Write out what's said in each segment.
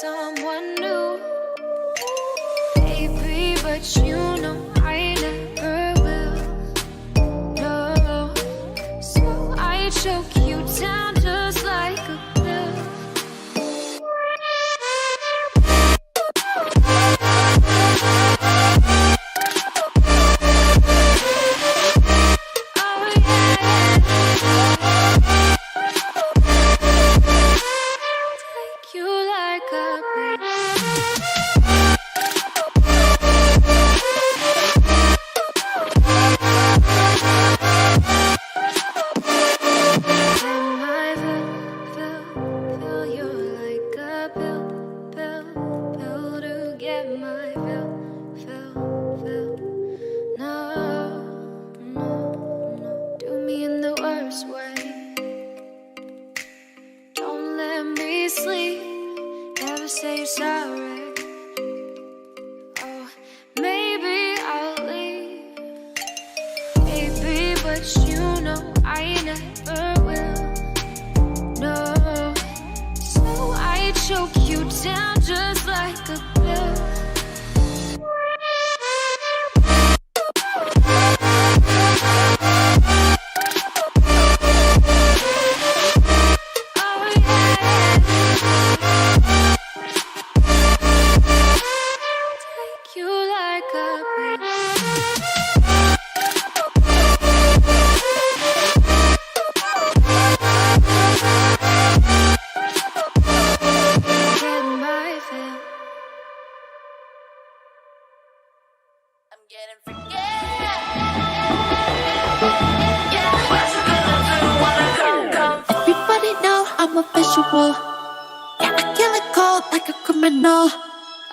someone new, baby, but you know I never will. No, so I choke you down just like a pill.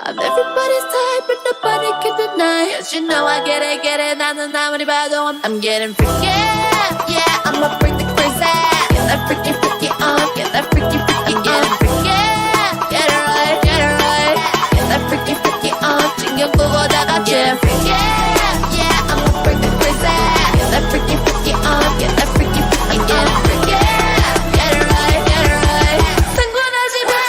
I'm everybody's type, but nobody can deny. Yes, you know I get it, 나는 아무리 봐도 I'm getting freaky, yeah, I'ma bring the crazy. Get that freaky, freaky on, get that freaky, freaky on. Getting freaky, get it right, get that freaky, freaky on. 신경 끄고 다 같이 freaky, yeah, I'ma bring the crazy. Get that freaky, freaky on, get that freaky, freaky on. Getting freaky, get it right, 상관하지 마.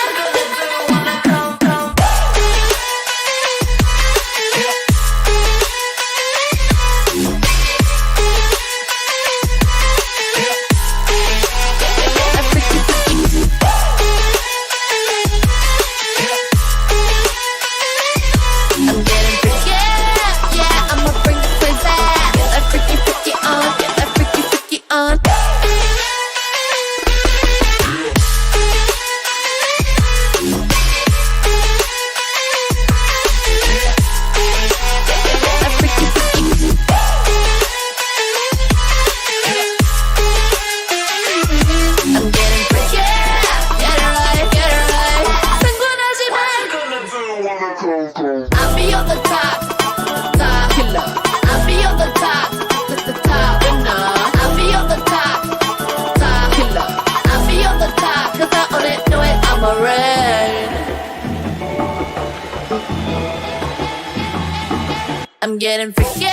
I'm getting freaky,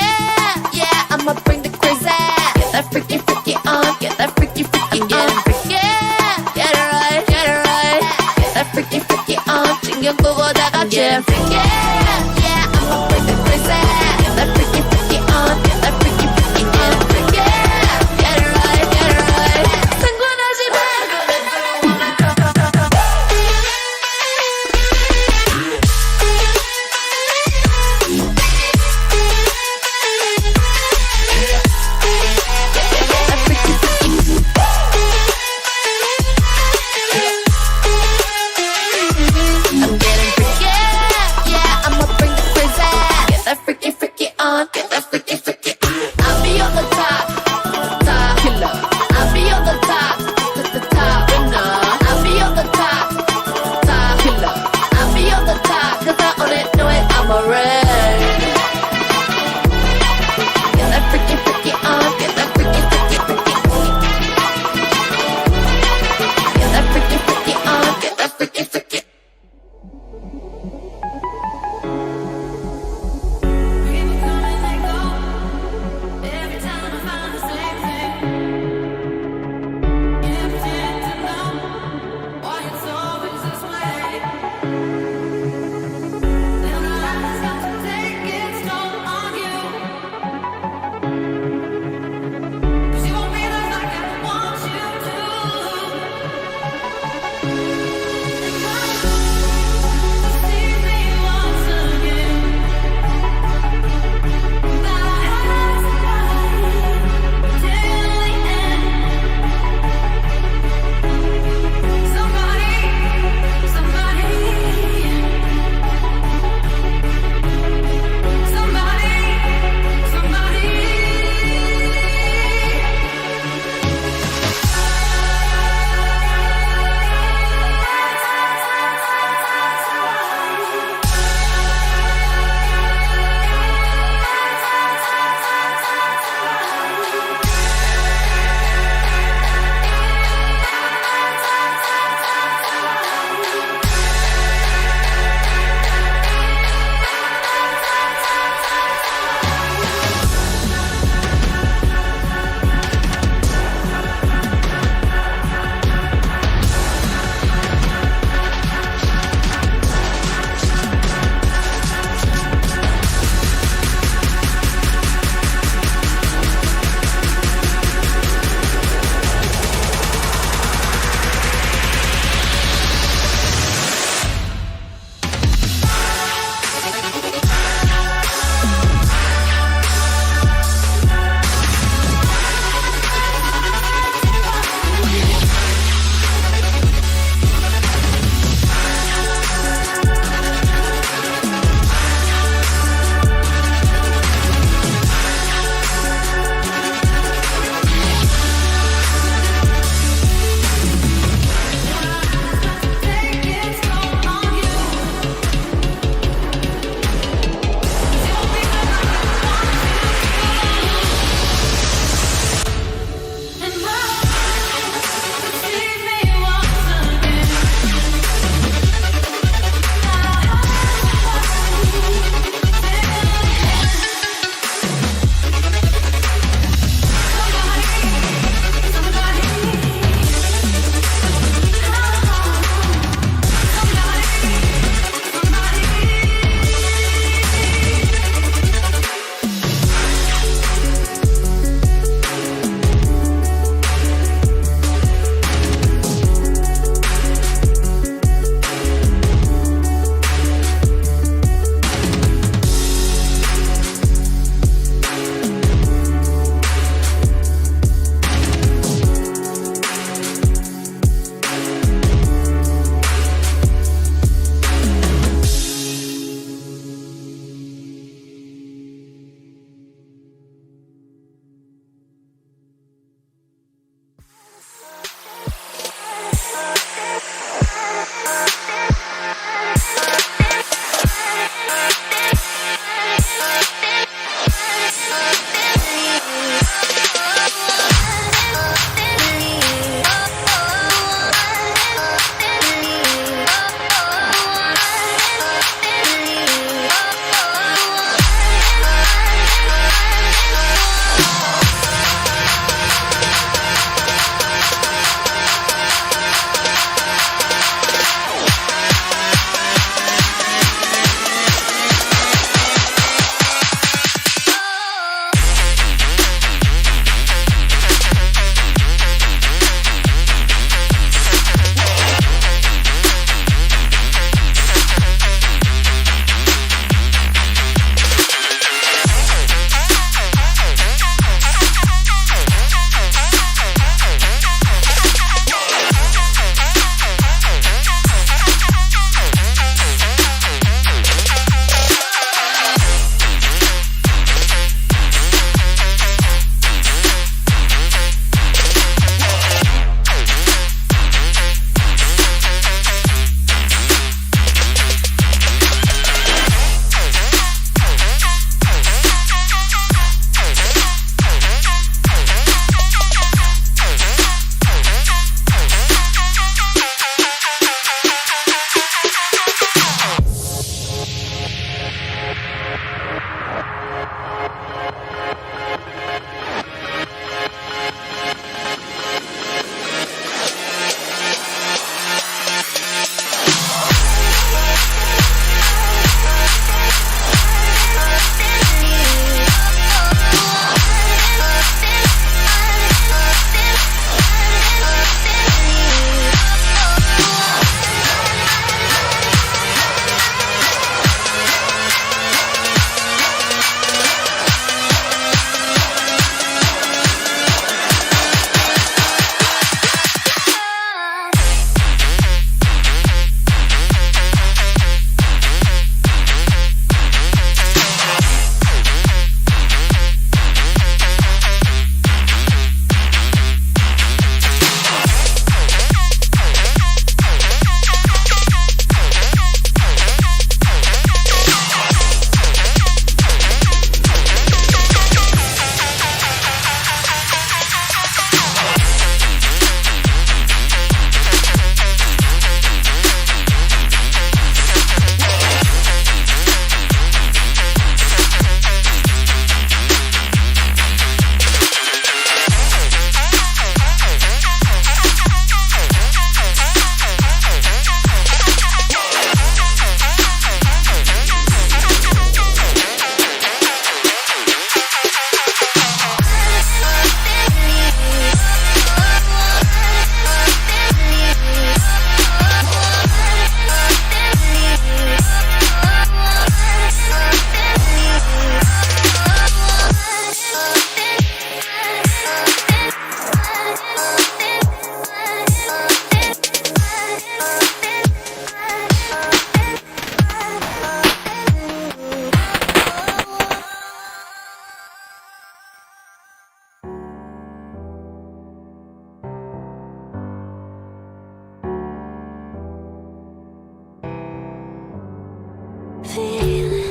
yeah, I'ma bring the crazy. Get that freaky, freaky on, get that freaky, freaky on. Getting freaky, get it right, get that freaky, freaky on. 신경 끄고 다 같이 freaky, yeah, I'ma bring the crazy. Get that freaky, freaky on, get that freaky, freaky on. Getting freaky, get it right, 상관하지 마.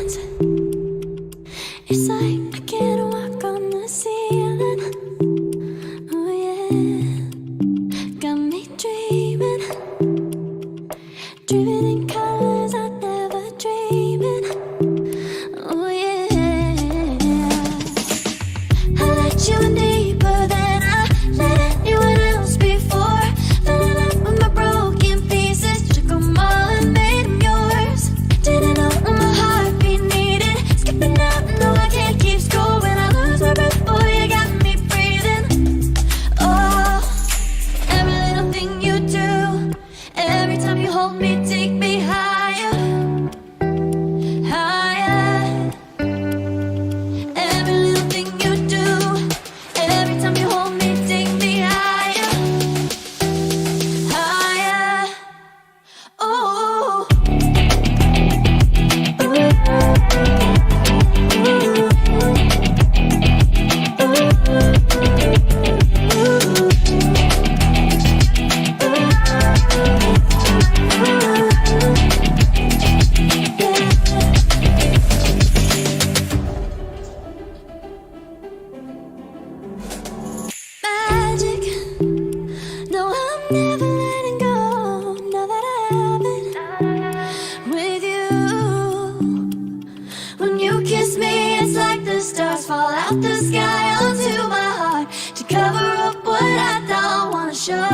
hands. It's like I can't walk on the ceiling. Oh yeah, got me dreaming, driven in colors I never dreamed. Oh yeah, I let you in deeper than I let anyone else before. Fell in love with my broken pieces, took them all and made them yours. Didn't know what my heartbeat needed, skipping out, no I can't keep score. When I lose my breath, boy, you got me breathing. Oh, every little thing you do, every time you hold me, take me higher, higher. Every little thing you do, every time you hold me, take me higher, higher. Oh. Magic. No, I'm never letting go. Now that I have it with you. When you kiss me, it's like the stars fall out the sky onto my heart to cover up what I don't wanna show.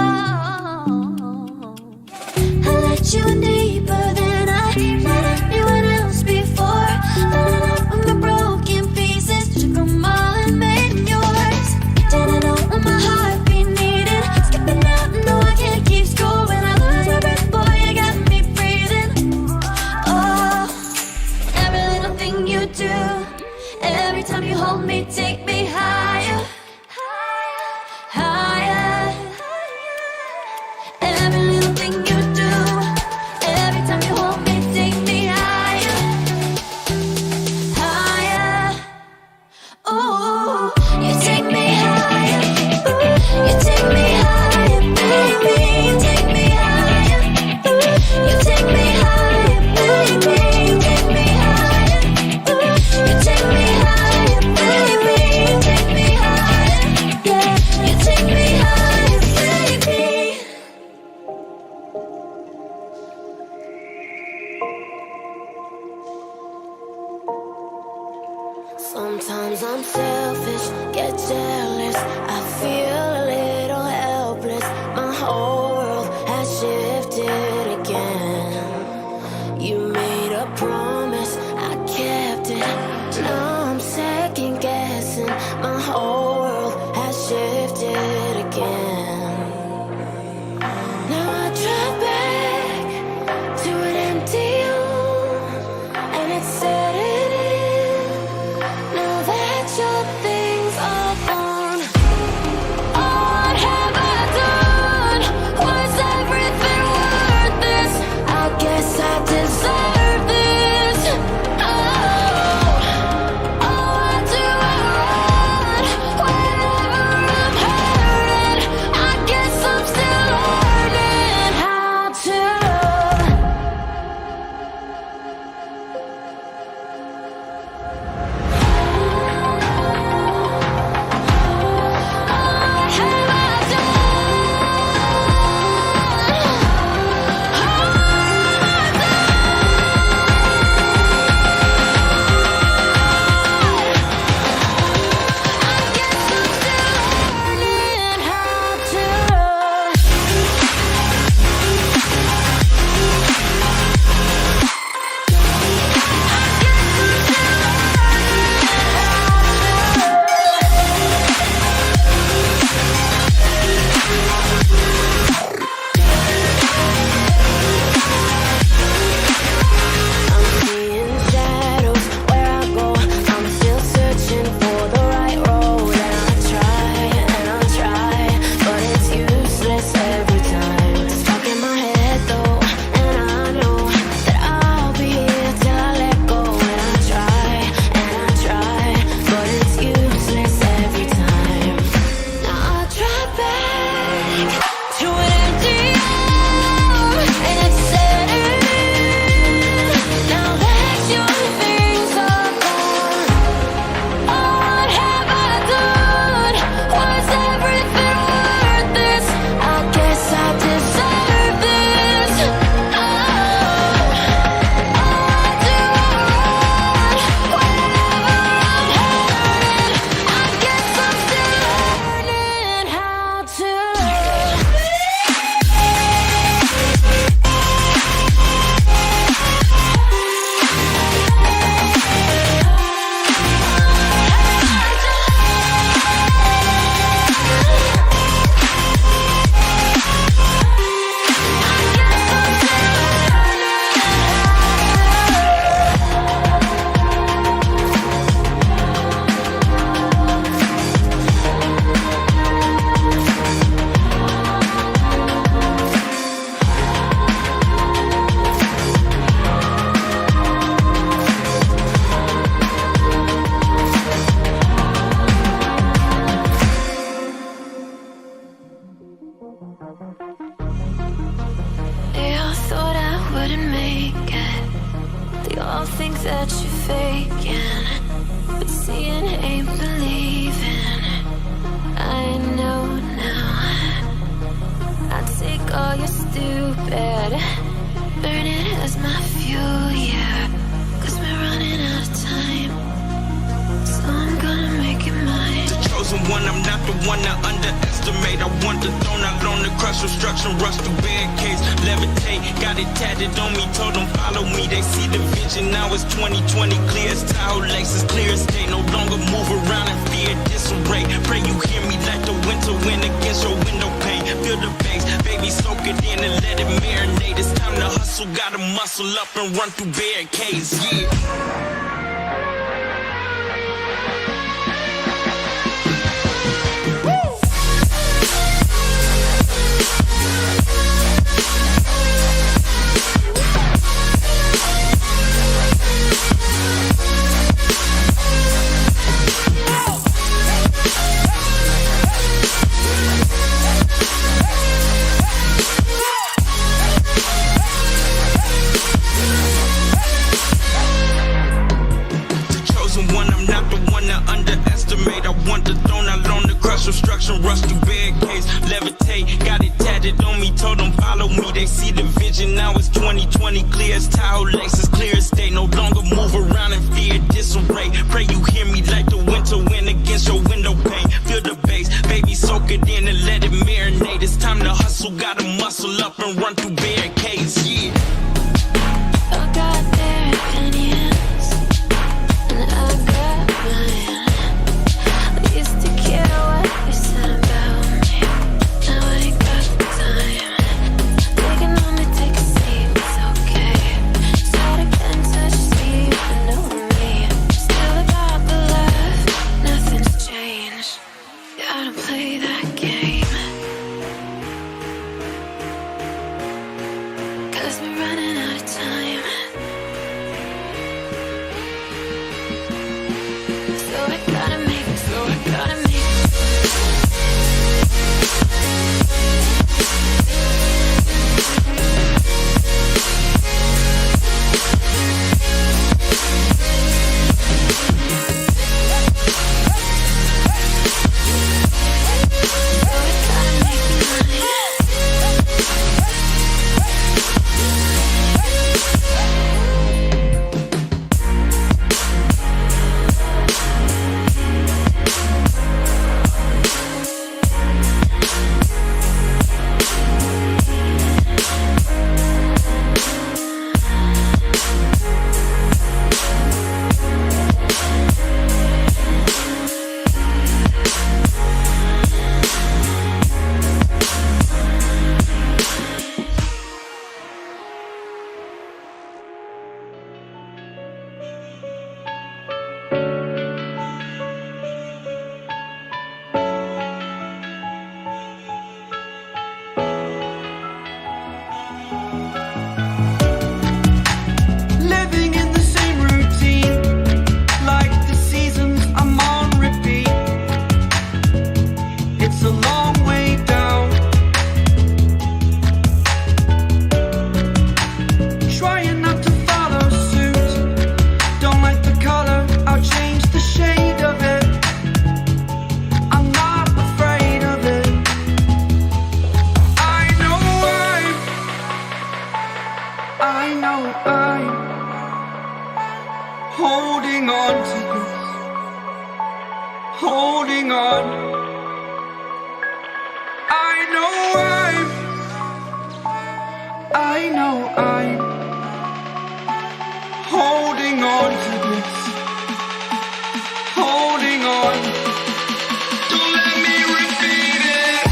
I let you in deeper than I let anyone else before. Fell in love with my broken pieces, took them all and made them yours. Didn't know what my heartbeat needed, skipping out, no I can't keep score. When I lose my breath, boy, you got me breathing. Oh, every little thing you do, every time you hold me, take me higher, higher. Every little thing you do, every time you hold me, take me higher, higher. Oh, you take me higher, you take me higher, baby, you take me higher, you take me higher, baby, you take me higher, you take me higher, baby, you take me higher, yeah, you take me higher, baby. Sometimes I'm selfish, get jealous. I feel a little helpless. My whole world has shifted again. You made a promise, I kept it. Now I'm second guessing. My whole world has shifted again. Now I drive back to an empty home, and it's setting in. Now that your things are gone, what have I done? Was everything worth this? I guess I deserve this. wouldn't make it. They all think that you're faking, but seeing ain't believing. I know now. I take all your stupid, burn it as my fuel, yeah. 'Cause we're running out of time, so I'm gonna make it mine. The chosen one, I'm not the one to underestimate. I want the throne, I learn to crush obstruction, rush through barricades, levitate. Got it tatted on me, told them follow me. They see the vision, now it's 2020, clear as tile laces, clear as day. No longer move around in fear, disarray. Pray you hear me like the winter wind against your window pane. Feel the bass, baby, soak it in and let it marinate. It's time to hustle, gotta muscle up and run through barricades, yeah. Obstruction, rush through barricades, levitate. Got it tatted on me, told them follow me. They see the vision, now it's 2020, clear as tile laces, clear as day. No longer move around in fear, disarray. Pray you hear me like the winter wind against your window pane. Feel the bass, baby, soak it in and let it marinate. It's time to hustle, gotta muscle up and run through barricades, yeah. I got their opinions, and I got mine. I used to care what they said about me. Now I ain't got the time. They can only take a seat, it's okay. Sad again, touch sleep, and know me. Still about the love, nothing's changed. Gotta play that game. 'Cause we're running out of time. So I gotta make it, so I gotta make it. holding on to this, holding on. I know I'm holding on to this, holding on. Don't let me repeat it.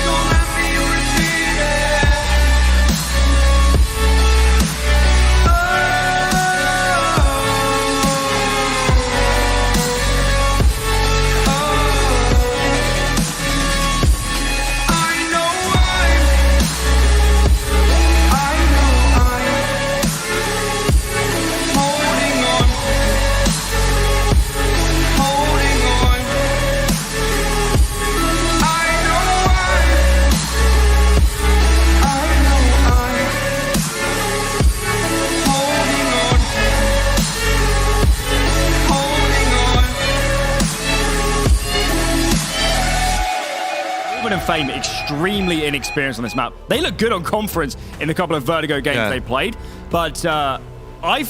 Don't let me repeat it. Fame extremely inexperienced on this map. They look good on Conference in the couple of Vertigo games they played, but I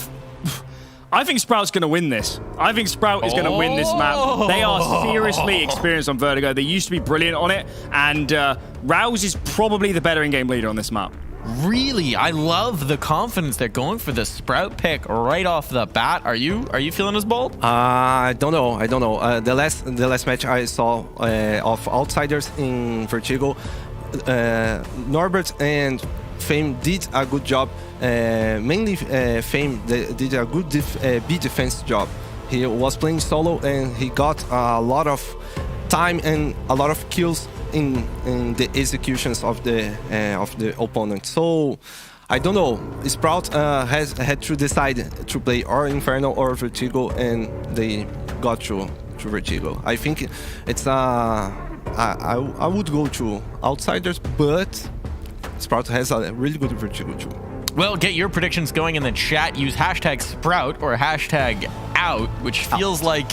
think Sprout's going to win this. I think Sprout is going to win this map. They are seriously experienced on Vertigo. They used to be brilliant on it, and Rouse is probably the better in-game leader on this map. Really? I love the confidence. They're going for the Sprout pick right off the bat. Are you feeling as bold? I don't know. The last match I saw of Outsiders in Vertigo, Norbert and Fame did a good job. Mainly Fame did a good B defense job. He was playing solo and he got a lot of time and a lot of kills in the executions of the opponent. So I don't know. Sprout has had to decide to play or Inferno or Vertigo, and they got to Vertigo. I think it's I would go to Outsiders, but Sprout has a really good Vertigo too. Well, get your predictions going in the chat. Use hashtag Sprout or hashtag out, which feels like,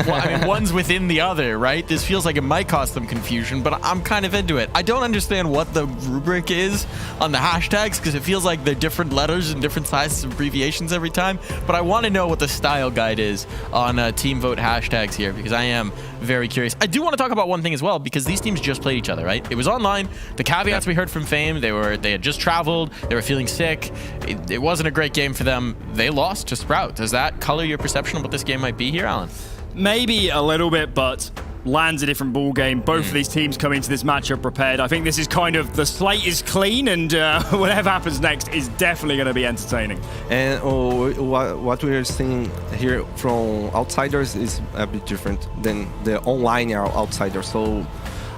well, I mean, one's within the other, right? This feels like it might cause some confusion, but I'm kind of into it. I don't understand what the rubric is on the hashtags because it feels like they're different letters and different sizes of abbreviations every time, but I want to know what the style guide is on team vote hashtags here because I am very curious. I do want to talk about one thing as well because these teams just played each other, right? It was online. The caveats we heard from Fame, they had just traveled. They were feeling sick. It wasn't a great game for them. They lost to Sprout. Does that color your perception of what this game might be here, Alan? Maybe a little bit, but LAN's a different ball game. Both of these teams come into this matchup prepared. I think this is kind of the slate is clean, and whatever happens next is definitely going to be entertaining. And what we're seeing here from Outsiders is a bit different than the online Outsiders. So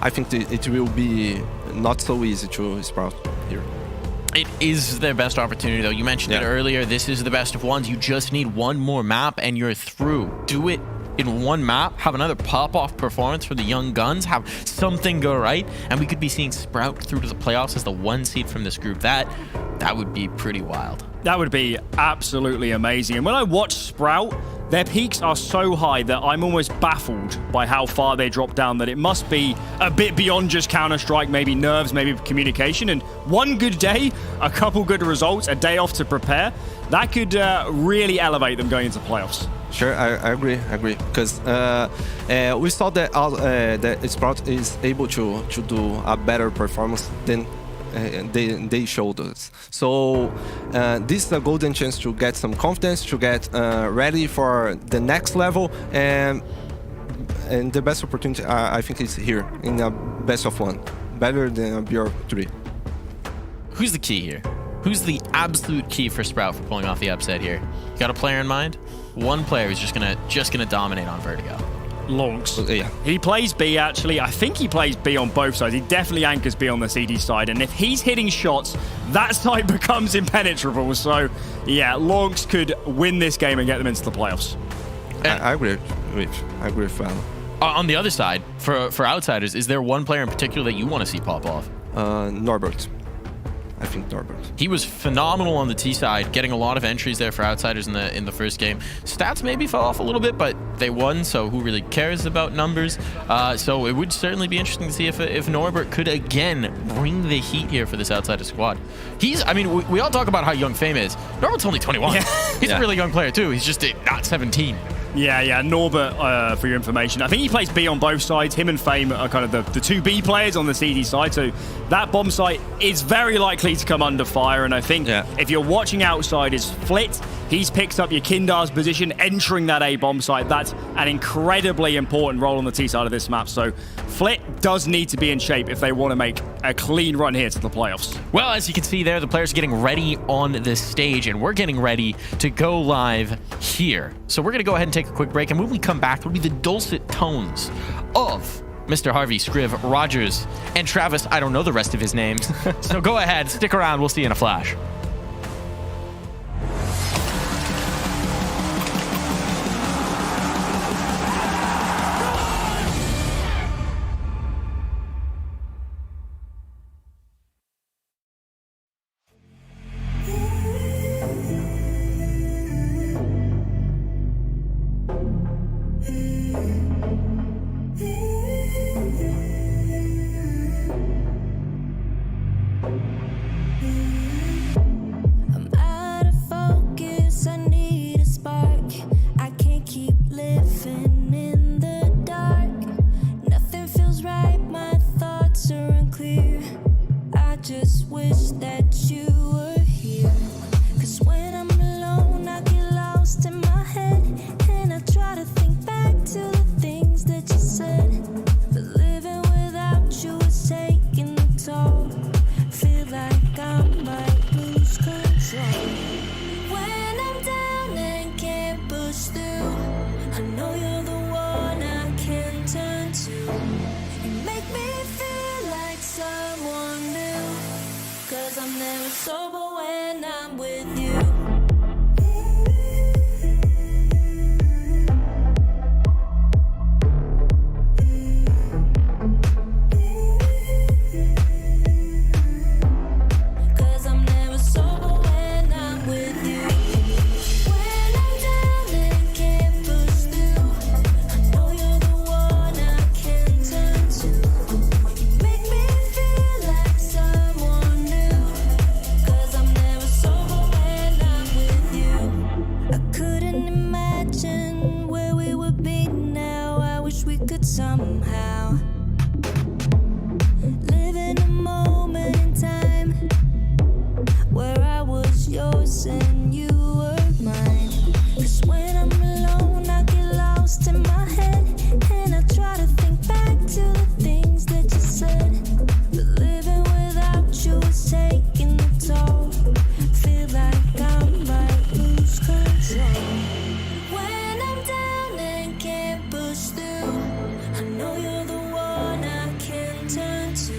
I think it will be not so easy to Sprout here. It is their best opportunity, though. You mentioned it earlier. This is the best of ones. You just need one more map, and you're through. Do it in one map. Have another pop-off performance for the Young Guns. Have something go right, and we could be seeing Sprout through to the playoffs as the one seed from this group. That would be pretty wild. That would be absolutely amazing. And when I watch Sprout, their peaks are so high that I'm almost baffled by how far they drop down, that it must be a bit beyond just Counter-Strike, maybe nerves, maybe communication. And one good day, a couple good results, a day off to prepare, that could really elevate them going into playoffs. Sure, I agree. Because we saw that Sprout is able to do a better performance than they showed us. So this is a golden chance to get some confidence, to get ready for the next level, and the best opportunity I think is here in a best of one, better than a BR3. Who's the key here? Who's the absolute key for Sprout for pulling off the upset here? You got a player in mind? One player who's just gonna dominate on Vertigo. Lonks. Yeah. He plays B, actually. I think he plays B on both sides. He definitely anchors B on the CD side. And if he's hitting shots, that side becomes impenetrable. So, yeah, Lonks could win this game and get them into the playoffs. I agree with Val. On the other side, for Outsiders, is there one player in particular that you want to see pop off? Norbert. I think Norbert. He was phenomenal on the T side, getting a lot of entries there for Outsiders in the first game. Stats maybe fell off a little bit, but they won, so who really cares about numbers? So it would certainly be interesting to see if Norbert could again bring the heat here for this Outsider squad. I mean, we all talk about how young Fame is. Norbert's only 21. Yeah. He's a really young player too. He's just not 17. Yeah, Norbert, for your information, I think he plays B on both sides. Him and Fame are kind of the two B players on the CD side, so that bomb site is very likely to come under fire, and I think if you're watching Outsiders, Flit, he's picked up your Kindar's position entering that A bomb site. That's an incredibly important role on the T side of this map, so Flit does need to be in shape if they want to make a clean run here to the playoffs. Well, as you can see there, the players are getting ready on this stage, and we're getting ready to go live here. So we're going to go ahead and take a quick break, and when we come back, it'll be the dulcet tones of Mr. Harvey, Scriv, Rogers, and Travis. I don't know the rest of his names. So go ahead, stick around. We'll see you in a flash. somehow. Living a moment in time where I was yours and you were mine. 'Cause when I'm alone, I get lost in my head, and I try to think back to the things that you said. But living without you is taking a toll. Feel like I might lose control. When I'm down and can't push through, I know you're the one I can turn to.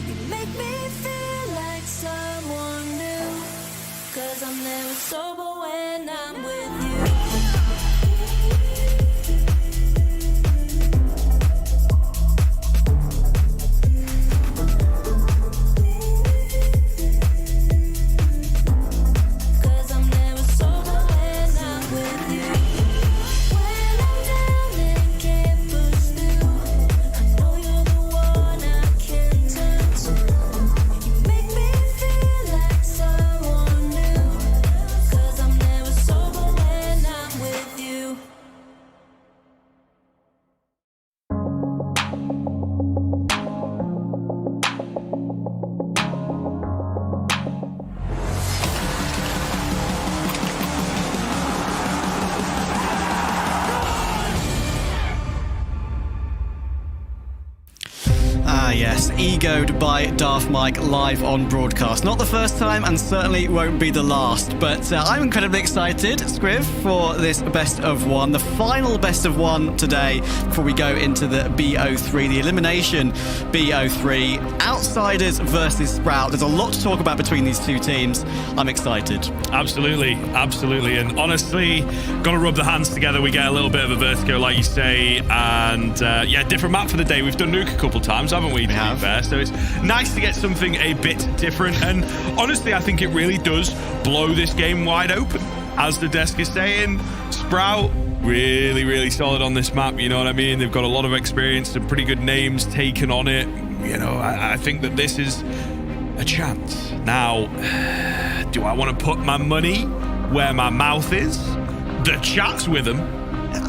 You make me feel like someone new, 'cause I'm never sober when I'm with you. Yes, egoed by Daft Mike live on broadcast. Not the first time and certainly won't be the last, but I'm incredibly excited, Scriv, for this best of one, the final best of one today before we go into the BO3, the elimination BO3, Outsiders versus Sprout. There's a lot to talk about between these two teams. I'm excited. Absolutely, absolutely. And honestly, got to rub the hands together. We get a little bit of a vertigo, like you say, and yeah, different map for the day. We've done Nuke a couple times, haven't we? To be fair, so it's nice to get something a bit different. And honestly, I think it really does blow this game wide open. As the desk is saying, Sprout really, really solid on this map. You know what I mean? They've got a lot of experience, some pretty good names taken on it. You know, I think that this is a chance. Now, do I want to put my money where my mouth is? The chat's with them.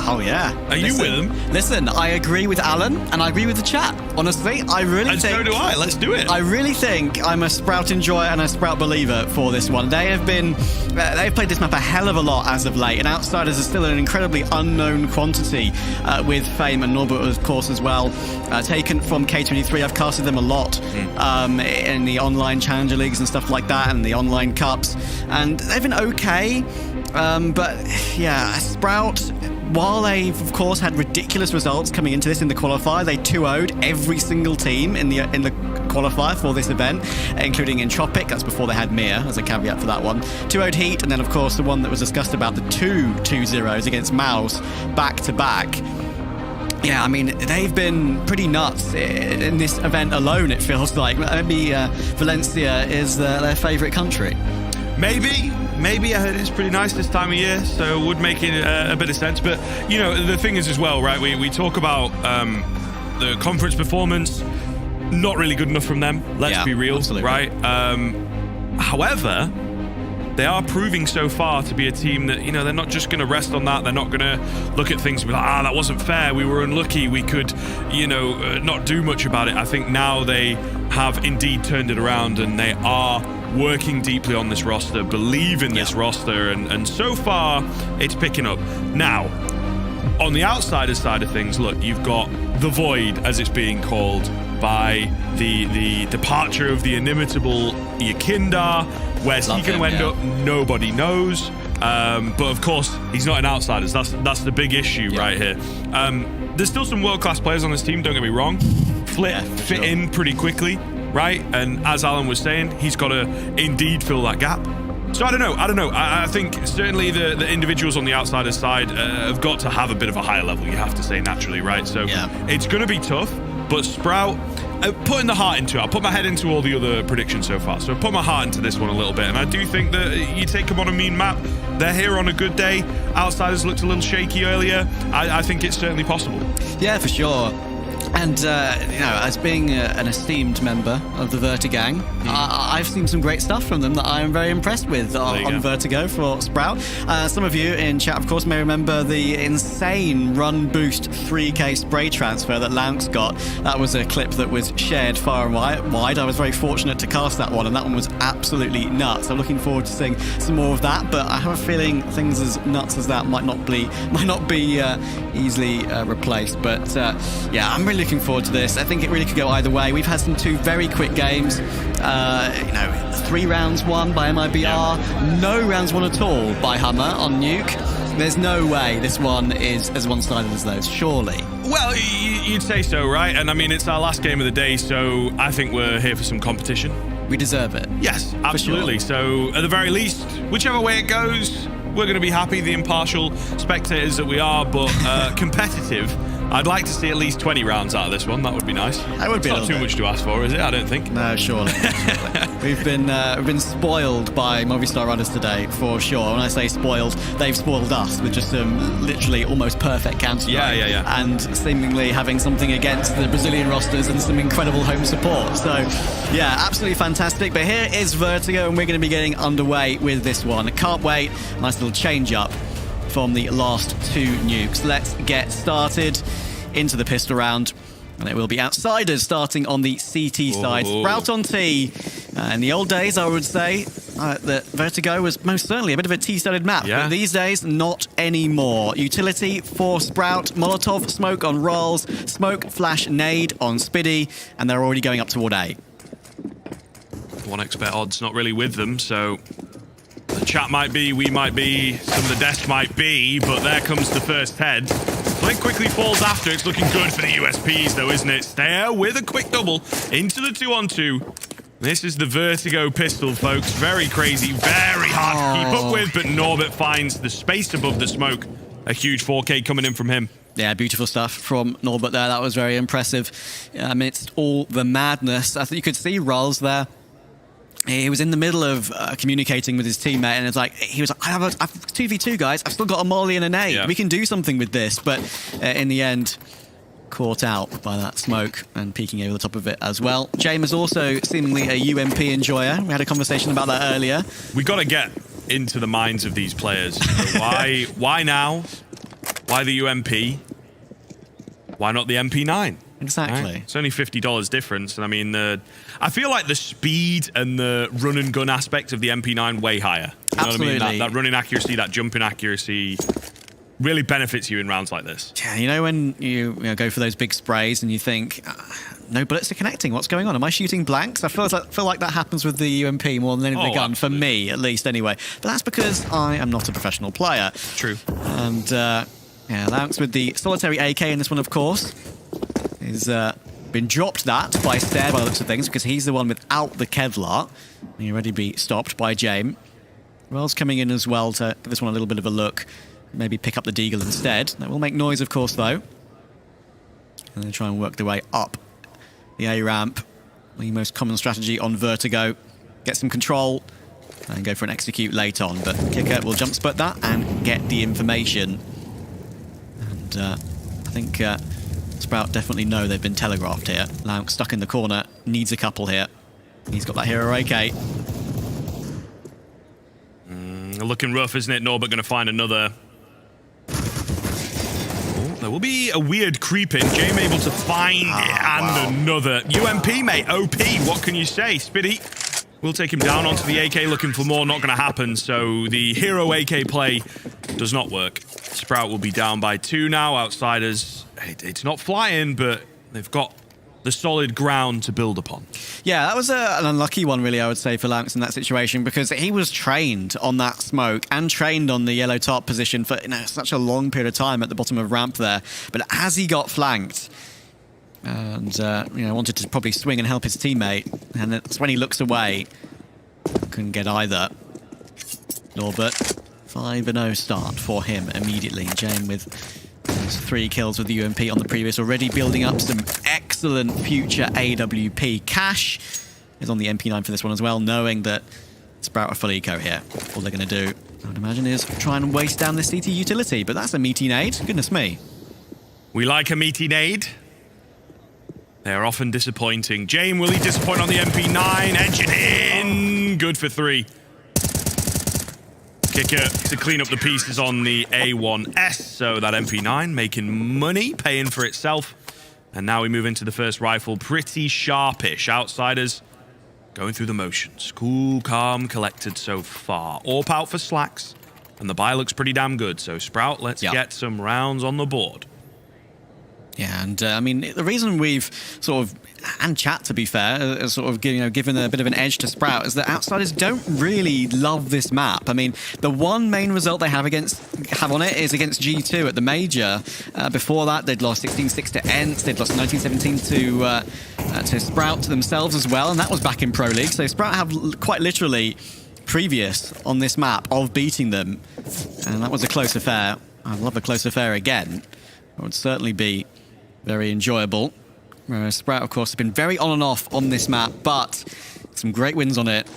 Oh, yeah. Are you with them? Listen, I agree with Alan, and I agree with the chat. Honestly, I really and think... so do I. Let's do it. I really think I'm a Sprout enjoyer and a Sprout believer for this one. They have been... they've played this map a hell of a lot as of late, and Outsiders are still an incredibly unknown quantity with Fame and Norbert, of course, as well. Taken from K23, I've casted them a lot in the online Challenger Leagues and stuff like that, and the online Cups, and they've been okay. But, yeah, Sprout... While they've, of course, had ridiculous results coming into this in the qualifier, they 2-0'd every single team in the qualifier for this event, including Entropic. That's before they had Mia, as a caveat for that one. 2-0'd Heat, and then, of course, the one that was discussed about, the 2-0s against Mouse back-to-back. Yeah, I mean, they've been pretty nuts in this event alone, it feels like. Maybe Valencia is their favourite country. Maybe I heard it's pretty nice this time of year, so it would make it a bit of sense. But, you know, the thing is as well, right, we talk about the conference performance, not really good enough from them, let's be real, absolutely. Right? However, they are proving so far to be a team that, you know, they're not just going to rest on that. They're not going to look at things and be like, that wasn't fair. We were unlucky. We could, you know, not do much about it. I think now they have indeed turned it around, and they are working deeply on this roster, believe in this roster, and so far it's picking up. Now, on the Outsiders side of things, look, you've got the Void, as it's being called, by the departure of the inimitable Yakindar. Where's he going to end up? Nobody knows. But of course, he's not an Outsiders. That's the big issue right here. There's still some world-class players on this team, don't get me wrong. Fit in pretty quickly, right? And as Alan was saying, he's got to indeed fill that gap. So I don't know. I think certainly the individuals on the Outsiders side have got to have a bit of a higher level, you have to say, naturally, right? So it's going to be tough, but Sprout, putting the heart into it, I'll put my head into all the other predictions so far, so I put my heart into this one a little bit, and I do think that you take them on a mean map, they're here on a good day. Outsiders looked a little shaky earlier. I think it's certainly possible. Yeah, for sure. And, as being an esteemed member of the Vertigang, I've seen some great stuff from them that I am very impressed with on Vertigo for Sprout. Some of you in chat, of course, may remember the insane run boost 3k spray transfer that Lanx got. That was a clip that was shared far and wide. I was very fortunate to cast that one, and that one was absolutely nuts. I'm looking forward to seeing some more of that, but I have a feeling things as nuts as that might not be easily replaced. But I'm really looking forward to this. I think it really could go either way. We've had some 2 very quick games. 3 rounds won by MIBR, no rounds won at all by Hummer on Nuke. There's no way this one is as one-sided as those, surely. Well, you'd say so, right? And I mean, it's our last game of the day, so I think we're here for some competition. We deserve it. Yes, absolutely. So at the very least, whichever way it goes, we're going to be happy, the impartial spectators that we are, but competitive. I'd like to see at least 20 rounds out of this one. That would be nice. That would be not too much to ask for, is it? I don't think. No, surely. We've been spoiled by Movistar runners today, for sure. When I say spoiled, they've spoiled us with just some literally almost perfect counter. Yeah. And seemingly having something against the Brazilian rosters and some incredible home support. So, yeah, absolutely fantastic. But here is Vertigo, and we're going to be getting underway with this one. Can't wait. Nice little change up from the last 2 nukes. Let's get started into the pistol round. And it will be outsiders starting on the CT side. Sprout on T. In the old days, I would say that Vertigo was most certainly a bit of a T-studded map. Yeah. But these days, not anymore. Utility for Sprout. Molotov smoke on Rolls. Smoke flash nade on Spiddy. And they're already going up toward A. 1xbet odds not really with them, so the chat might be, we might be, some of the desk might be, but there comes the first head. Blink quickly falls after. It's looking good for the USPs, though, isn't it? Stair with a quick double into the 2-on-2. This is the Vertigo pistol, folks. Very crazy, very hard to keep up with, but Norbert finds the space above the smoke. A huge 4K coming in from him. Yeah, beautiful stuff from Norbert there. That was very impressive. Amidst all the madness, I think you could see Rolls there. He was in the middle of communicating with his teammate, and it's like he was like, I've 2v2 guys. I've still got a molly and a nade. Yeah. We can do something with this. But in the end, caught out by that smoke and peeking over the top of it as well. James is also seemingly a UMP enjoyer. We had a conversation about that earlier. We got to get into the minds of these players. So why now? Why the UMP? Why not the MP9? Exactly. Right? It's only $50 difference, and I mean, I feel like the speed and the run and gun aspect of the MP9 way higher. You know Absolutely. what I mean? That running accuracy, that jumping accuracy, really benefits you in rounds like this. Yeah, you know when you go for those big sprays and you think, no bullets are connecting. What's going on? Am I shooting blanks? I feel like that happens with the UMP more than any other gun, for me at least anyway. But that's because I am not a professional player. True. And Lanx with the solitary AK in this one, of course. He's been dropped that by Stair by the looks of things, because he's the one without the Kevlar. He already be stopped by Jame. Wells coming in as well to give this one a little bit of a look. Maybe pick up the Deagle instead. That will make noise, of course, though. And then try and work their way up the A ramp. The most common strategy on Vertigo. Get some control and go for an execute late on. But Kicker will jump spot that and get the information. And I think Sprout definitely know they've been telegraphed here. Lauk stuck in the corner, needs a couple here. He's got that hero AK. Looking rough, isn't it? Norbert going to find another. Oh, there will be a weird creep in. Jame able to find it, and another. UMP, mate. OP. What can you say? Spiddy will take him down onto the AK, looking for more. Not going to happen. So the hero AK play does not work. Sprout will be down by 2 now. Outsiders, it's not flying, but they've got the solid ground to build upon. Yeah, that was an unlucky one, really, I would say, for Lanx in that situation, because he was trained on that smoke and trained on the yellow top position for such a long period of time at the bottom of ramp there. But as he got flanked and wanted to probably swing and help his teammate, and that's when he looks away, couldn't get either. Norbert, 5-0 start for him immediately. Jane with 3 kills with the UMP on the previous, already building up some excellent future AWP. Cash is on the MP9 for this one as well, knowing that Sprout are full eco here. All they're going to do, I would imagine, is try and waste down this CT utility, but that's a meaty nade. Goodness me. We like a meaty nade. They are often disappointing. Jame, will he disappoint on the MP9? Engine in! Good for 3. Kicker to clean up the pieces on the A1S. So that MP9 making money, paying for itself. And now we move into the first rifle. Pretty sharpish. Outsiders going through the motions. Cool, calm, collected so far. AWP out for slacks. And the buy looks pretty damn good. So Sprout, let's get some rounds on the board. Yeah, and I mean, the reason we've sort of, and chat to be fair, sort of given a bit of an edge to Sprout is that Outsiders don't really love this map. I mean, the one main result they have on it is against G2 at the major. Before that, they'd lost 16-6 to Ents. They'd lost 19-17 to Sprout themselves as well, and that was back in Pro League. So Sprout have quite literally previous on this map of beating them, and that was a close affair. I'd love a close affair again. It would certainly be very enjoyable. Sprout, of course, have been very on and off on this map, but some great wins on it.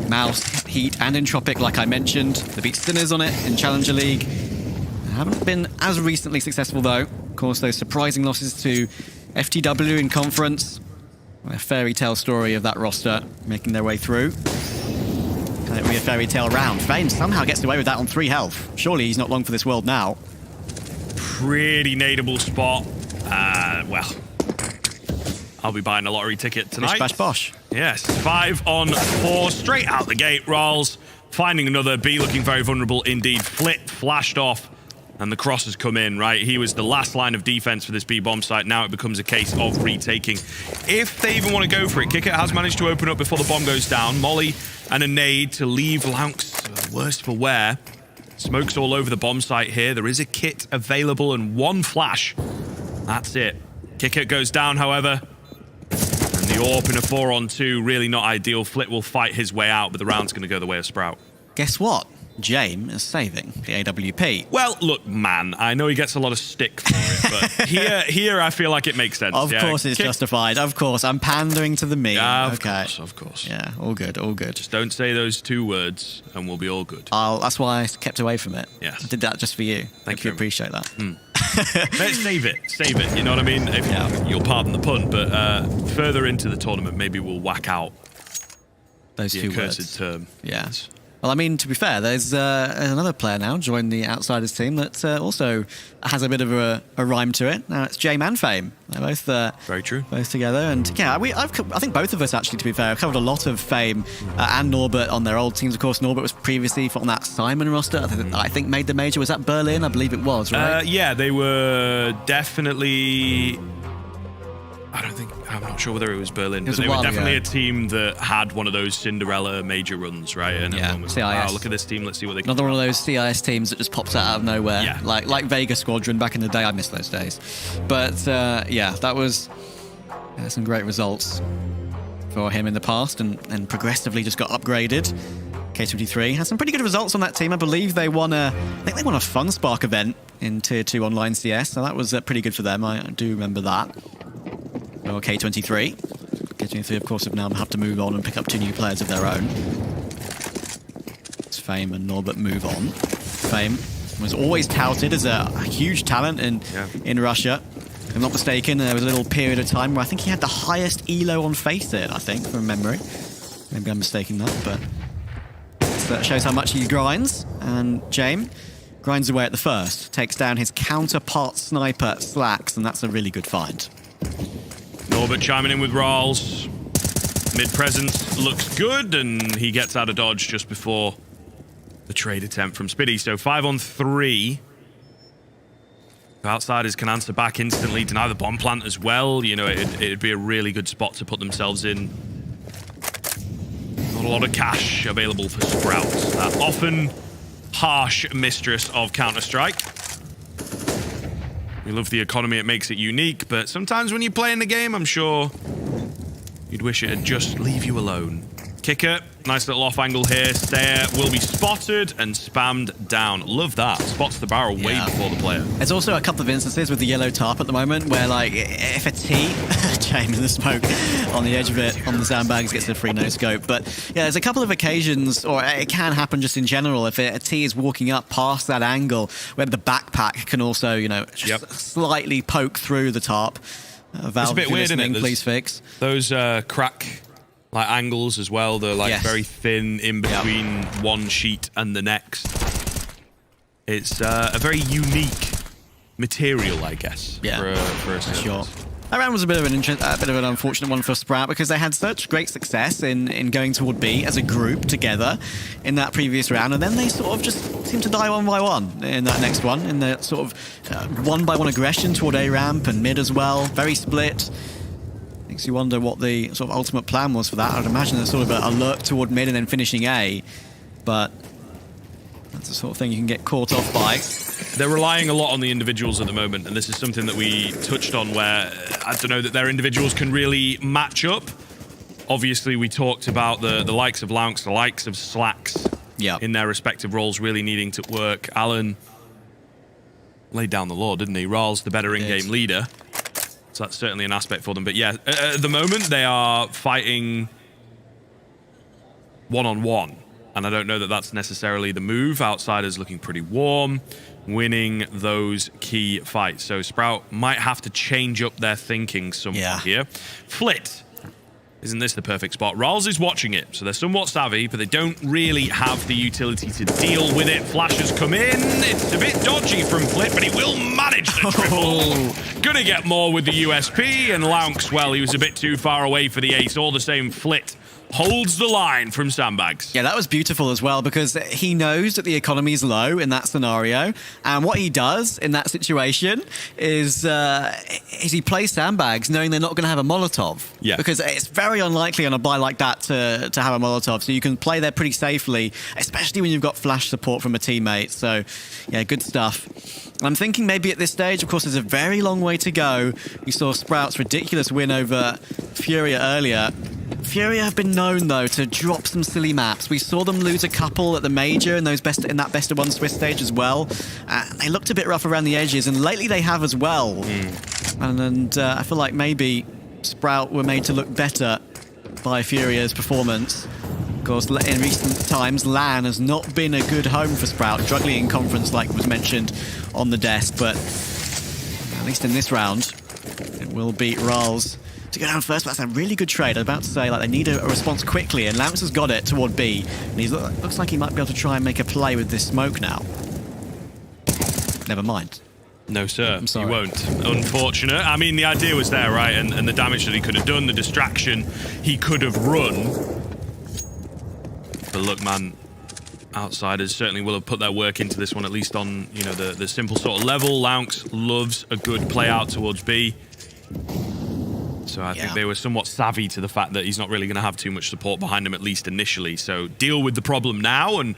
Mouse, Heat, and Entropic, like I mentioned. They beat Sinners on it in Challenger League. They haven't been as recently successful, though. Of course, those surprising losses to FTW in Conference. A fairy tale story of that roster making their way through. Can it be a fairy tale round? Fame somehow gets away with that on 3 health. Surely he's not long for this world now. Pretty nadeable spot. Well, I'll be buying a lottery ticket tonight. Bish bash bosh. Yes, 5 on 4, straight out the gate. Rolls, finding another. B looking very vulnerable indeed. Flip flashed off, and the cross has come in, right? He was the last line of defense for this B bomb site. Now it becomes a case of retaking. If they even want to go for it, Kicker has managed to open up before the bomb goes down. Molly and a nade to leave Launx worse for wear. Smoke's all over the bomb site here. There is a kit available and 1 flash. That's it. Kicker goes down, however. And the AWP in a 4-on-2, really not ideal. Flit will fight his way out, but the round's going to go the way of Sprout. Guess what? Jame is saving the AWP. Well, look, man, I know he gets a lot of stick for it, but here I feel like it makes sense. Of course it's justified. Of course, I'm pandering to the meme. Yeah, okay. Of course. Yeah, all good, all good. Just don't say those 2 words and we'll be all good. That's why I kept away from it. Yes. I did that just for you. Thank you. you. Appreciate that. Let's save it, you know what I mean? You'll pardon the pun, but further into the tournament, maybe we'll whack out those the 2 accursed words. term. Yeah. Well, I mean, to be fair, there's another player now joined the Outsiders team that also has a bit of a rhyme to it. Now it's Jame and Fame. They're both very true. Both together, and yeah, I think both of us actually, to be fair, have covered a lot of Fame and Norbert on their old teams. Of course, Norbert was previously on that Simon roster. I think made the major. Was that Berlin? I believe it was, right? Yeah, they were definitely. I'm not sure whether it was Berlin, but they were definitely a team that had one of those Cinderella major runs, right? And everyone was like, wow, look at this team, let's see what they can do. Another one of those CIS teams that just pops out of nowhere. Yeah. Like Vega Squadron back in the day. I miss those days. But yeah, that was some great results for him in the past, and progressively just got upgraded. K23 had some pretty good results on that team. I believe they won a Fun Spark event in Tier 2 online CS, so that was pretty good for them. I do remember that. Or K23. K23, of course, have now had to move on and pick up 2 new players of their own. It's Fame and Norbert move on. Fame was always touted as a huge talent in Russia. If I'm not mistaken, there was a little period of time where I think he had the highest elo on Faceit, I think, from memory. Maybe I'm mistaking that, but that shows how much he grinds. And Jame grinds away at the first, takes down his counterpart sniper, Slacks, and that's a really good find. Norbert chiming in with Rawls. Mid presence looks good, and he gets out of dodge just before the trade attempt from Spiddy. So 5 on 3. Outsiders can answer back instantly, deny the bomb plant as well. You know, it'd be a really good spot to put themselves in. Not a lot of cash available for Sprout. That often harsh mistress of Counter-Strike. We love the economy, it makes it unique, but sometimes when you play in the game, I'm sure you'd wish it'd just leave you alone. Kicker, nice little off angle here. Stair will be spotted and spammed down. Love that. Spots the barrel way before the player. There's also a couple of instances with the yellow tarp at the moment where, like, if a T, James in the smoke on the edge of it, on the sandbags, gets a free no scope. But yeah, there's a couple of occasions, or it can happen just in general, if a T is walking up past that angle, where the backpack can also, you know, just slightly poke through the tarp. Valve, it's a bit if you're weird, isn't it? listening, please fix. Those crack like angles as well. They're like very thin in between one sheet and the next. It's a very unique material, I guess. For a sure. That round was a bit of an unfortunate one for Sprout because they had such great success in going toward B as a group together in that previous round, and then they sort of just seemed to die one by one in that next one, in the sort of one by one aggression toward A ramp and mid as well. Very split. Makes you wonder what the sort of ultimate plan was for that. I'd imagine there's sort of a lurk toward mid and then finishing A, but that's the sort of thing you can get caught off by. They're relying a lot on the individuals at the moment, and this is something that we touched on where I don't know that their individuals can really match up. Obviously, we talked about the likes of Lounks, the likes of Slacks in their respective roles really needing to work. Alan laid down the law, didn't he? Ral's the better in-game leader, so that's certainly an aspect for them. But yeah, at the moment, they are fighting one-on-one. And I don't know that that's necessarily the move. Outsiders looking pretty warm, winning those key fights. So Sprout might have to change up their thinking somewhat here. Flit. Isn't this the perfect spot? Ralls is watching it, so they're somewhat savvy, but they don't really have the utility to deal with it. Flashes come in. It's a bit dodgy from Flit, but he will manage the triple. Gonna get more with the USP, and Lounks, well, he was a bit too far away for the ace. All the same, Flit holds the line from Sandbags. Yeah, that was beautiful as well because he knows that the economy is low in that scenario, and what he does in that situation is he plays Sandbags knowing they're not going to have a Molotov. Yeah. Because it's very unlikely on a buy like that to have a Molotov, so you can play there pretty safely, especially when you've got flash support from a teammate. So, yeah, good stuff. I'm thinking maybe at this stage, of course, there's a very long way to go. We saw Sprout's ridiculous win over Furia earlier. Furia have been known, though, to drop some silly maps. We saw them lose a couple at the Major in that best of one Swiss stage as well. They looked a bit rough around the edges, and lately they have as well. And I feel like maybe Sprout were made to look better by Furia's performance. Of course, in recent times, LAN has not been a good home for Sprout, struggling in conference like was mentioned on the desk, but at least in this round, it will beat Rals to go down first. But that's a really good trade. I was about to say, like, they need a response quickly, and Lance has got it toward B, and he looks like he might be able to try and make a play with this smoke now. Never mind. No, sir. I'm sorry. You won't. Unfortunate. I mean, the idea was there, right? And the damage that he could have done, the distraction he could have run. But look, man, Outsiders certainly will have put their work into this one, at least on, you know, the simple sort of level. Lounks loves a good play out towards B. So I think they were somewhat savvy to the fact that he's not really going to have too much support behind him, at least initially. So deal with the problem now, and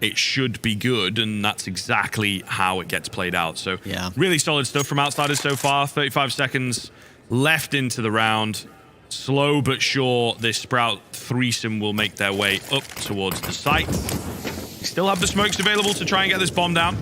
it should be good, and that's exactly how it gets played out. So really solid stuff from Outsiders so far. 35 seconds left into the round. Slow but sure, this Sprout threesome will make their way up towards the site. Still have the smokes available to try and get this bomb down.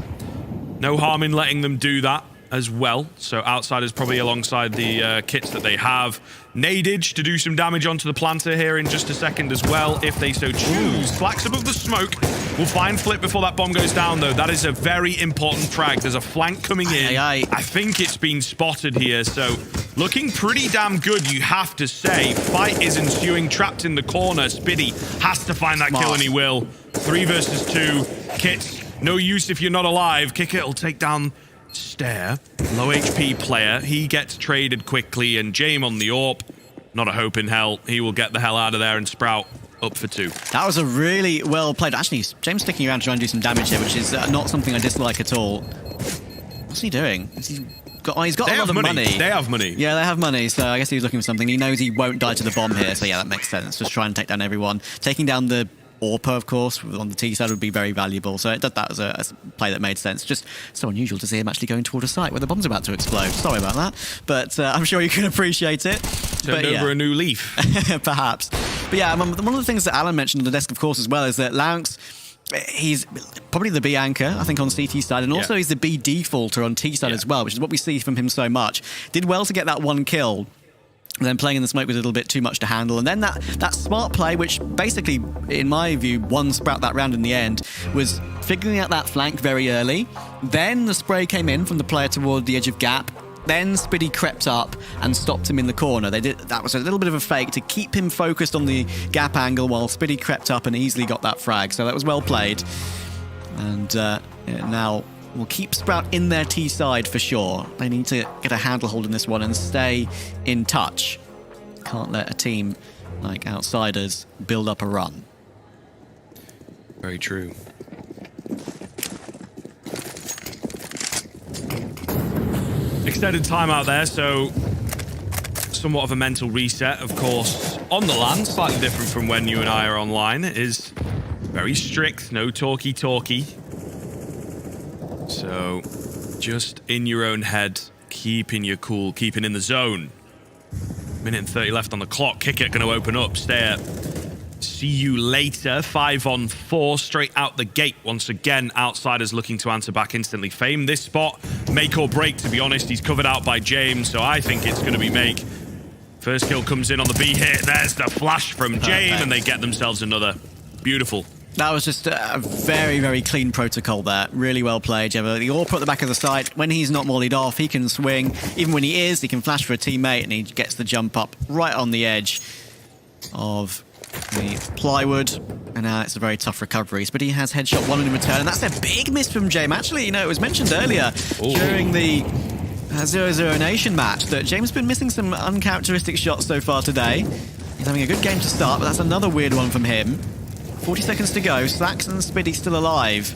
No harm in letting them do that as well. So Outsiders probably alongside the kits that they have. Nadage to do some damage onto the planter here in just a second as well, if they so choose. Flax above the smoke. We'll find Flip before that bomb goes down, though. That is a very important frag. There's a flank coming in. I think it's been spotted here, so looking pretty damn good, you have to say. Fight is ensuing, trapped in the corner. Spiddy has to find that kill, and he will. 3 versus 2. Kit, no use if you're not alive. Kicker will take down Stare. Low HP player. He gets traded quickly, and Jame on the AWP. Not a hope in hell. He will get the hell out of there, and Sprout up for 2. That was a really well played. Actually, James sticking around to try and do some damage here, which is not something I dislike at all. What's he doing? He's got a lot of money. They have money. Yeah, they have money, so I guess he was looking for something. He knows he won't die to the bomb here, so yeah, that makes sense. Just try and take down everyone. Taking down the AWP, of course, on the T side would be very valuable. So that was a play that made sense. Just so unusual to see him actually going toward a site where the bomb's about to explode. Sorry about that, but I'm sure you can appreciate it. Turned over a new leaf. Perhaps. But yeah, one of the things that Alan mentioned on the desk, of course, as well, is that Lounks, he's probably the B anchor, I think, on CT side, and also he's the B defaulter on T side as well, which is what we see from him so much. Did well to get that one kill. And then playing in the smoke was a little bit too much to handle. And then that smart play, which basically, in my view, won Sprout that round in the end, was figuring out that flank very early. Then the spray came in from the player toward the edge of gap. Then Spiddy crept up and stopped him in the corner. That was a little bit of a fake to keep him focused on the gap angle while Spiddy crept up and easily got that frag. So that was well played. And now we'll keep Sprout in their T side for sure. They need to get a handle hold in this one and stay in touch. Can't let a team like Outsiders build up a run. Very true. Extended time out there, so somewhat of a mental reset, of course. On the LAN, slightly different from when you and I are online. It is very strict, no talky. So, just in your own head, keeping your cool, keeping in the zone. Minute and 30 left on the clock. Kick-It going to open up. Stay up. See you later. 5-on-4 straight out the gate. Once again, Outsiders looking to answer back instantly. Fame, this spot, make or break, to be honest. He's covered out by James, so I think it's going to be make. First kill comes in on the B hit. There's the flash from James, and they get themselves another. Beautiful. That was just a very, very clean protocol there. Really well played. You have the AWP at the back of the site. When he's not mollied off, he can swing. Even when he is, he can flash for a teammate, and he gets the jump up right on the edge of the plywood. And now it's a very tough recovery. But he has headshot one in return, and that's a big miss from James. Actually, you know, it was mentioned earlier during the 0-0 Nation match that James has been missing some uncharacteristic shots so far today. He's having a good game to start, but that's another weird one from him. 40 seconds to go. Slacks and Spiddy still alive.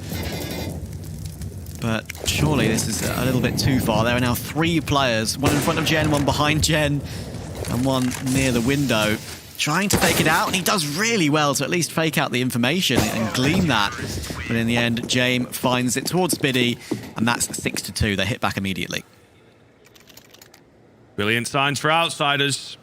But surely this is a little bit too far. There are now 3 players. One in front of Jen, one behind Jen, and one near the window. Trying to fake it out, and he does really well to at least fake out the information and glean that. But in the end, James finds it towards Spiddy, and that's 6-2. They hit back immediately. Brilliant signs for Outsiders.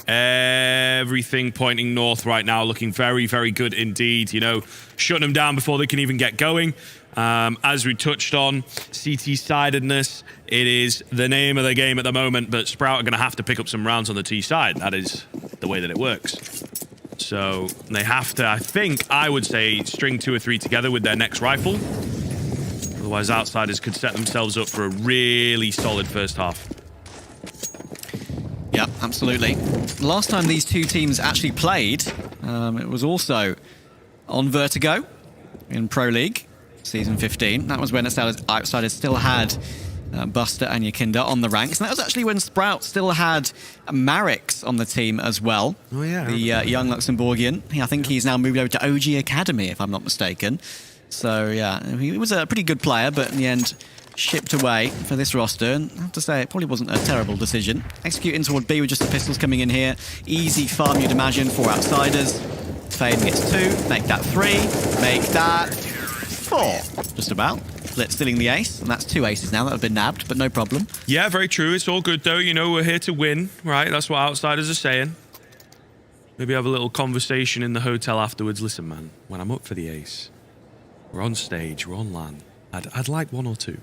Everything pointing north right now, looking very, very good indeed. You know, shutting them down before they can even get going. As we touched on, CT-sidedness, it is the name of the game at the moment, but Sprout are going to have to pick up some rounds on the T side. That is the way that it works. So they have to, I would say, string 2 or 3 together with their next rifle. Otherwise, Outsiders could set themselves up for a really solid first half. Yeah, absolutely. Last time these two teams actually played, it was also on Vertigo in Pro League, Season 15. That was when Outsiders still had Buster and Yakinda on the ranks. And that was actually when Sprout still had Marix on the team as well. Oh, yeah. The young Luxembourgian. I think he's now moved over to OG Academy, if I'm not mistaken. So, yeah, he was a pretty good player, but in the end, shipped away for this roster. And I have to say, it probably wasn't a terrible decision. Executing toward B with just the pistols coming in here. Easy farm, you'd imagine, for Outsiders. Fame gets 2, make that 3, make that 4. Just about. Blitz stealing the ace, and that's 2 aces now that have been nabbed, but no problem. Yeah, very true. It's all good, though. You know, we're here to win, right? That's what Outsiders are saying. Maybe have a little conversation in the hotel afterwards. Listen, man, when I'm up for the ace, we're on stage, we're on LAN. I'd like 1 or 2.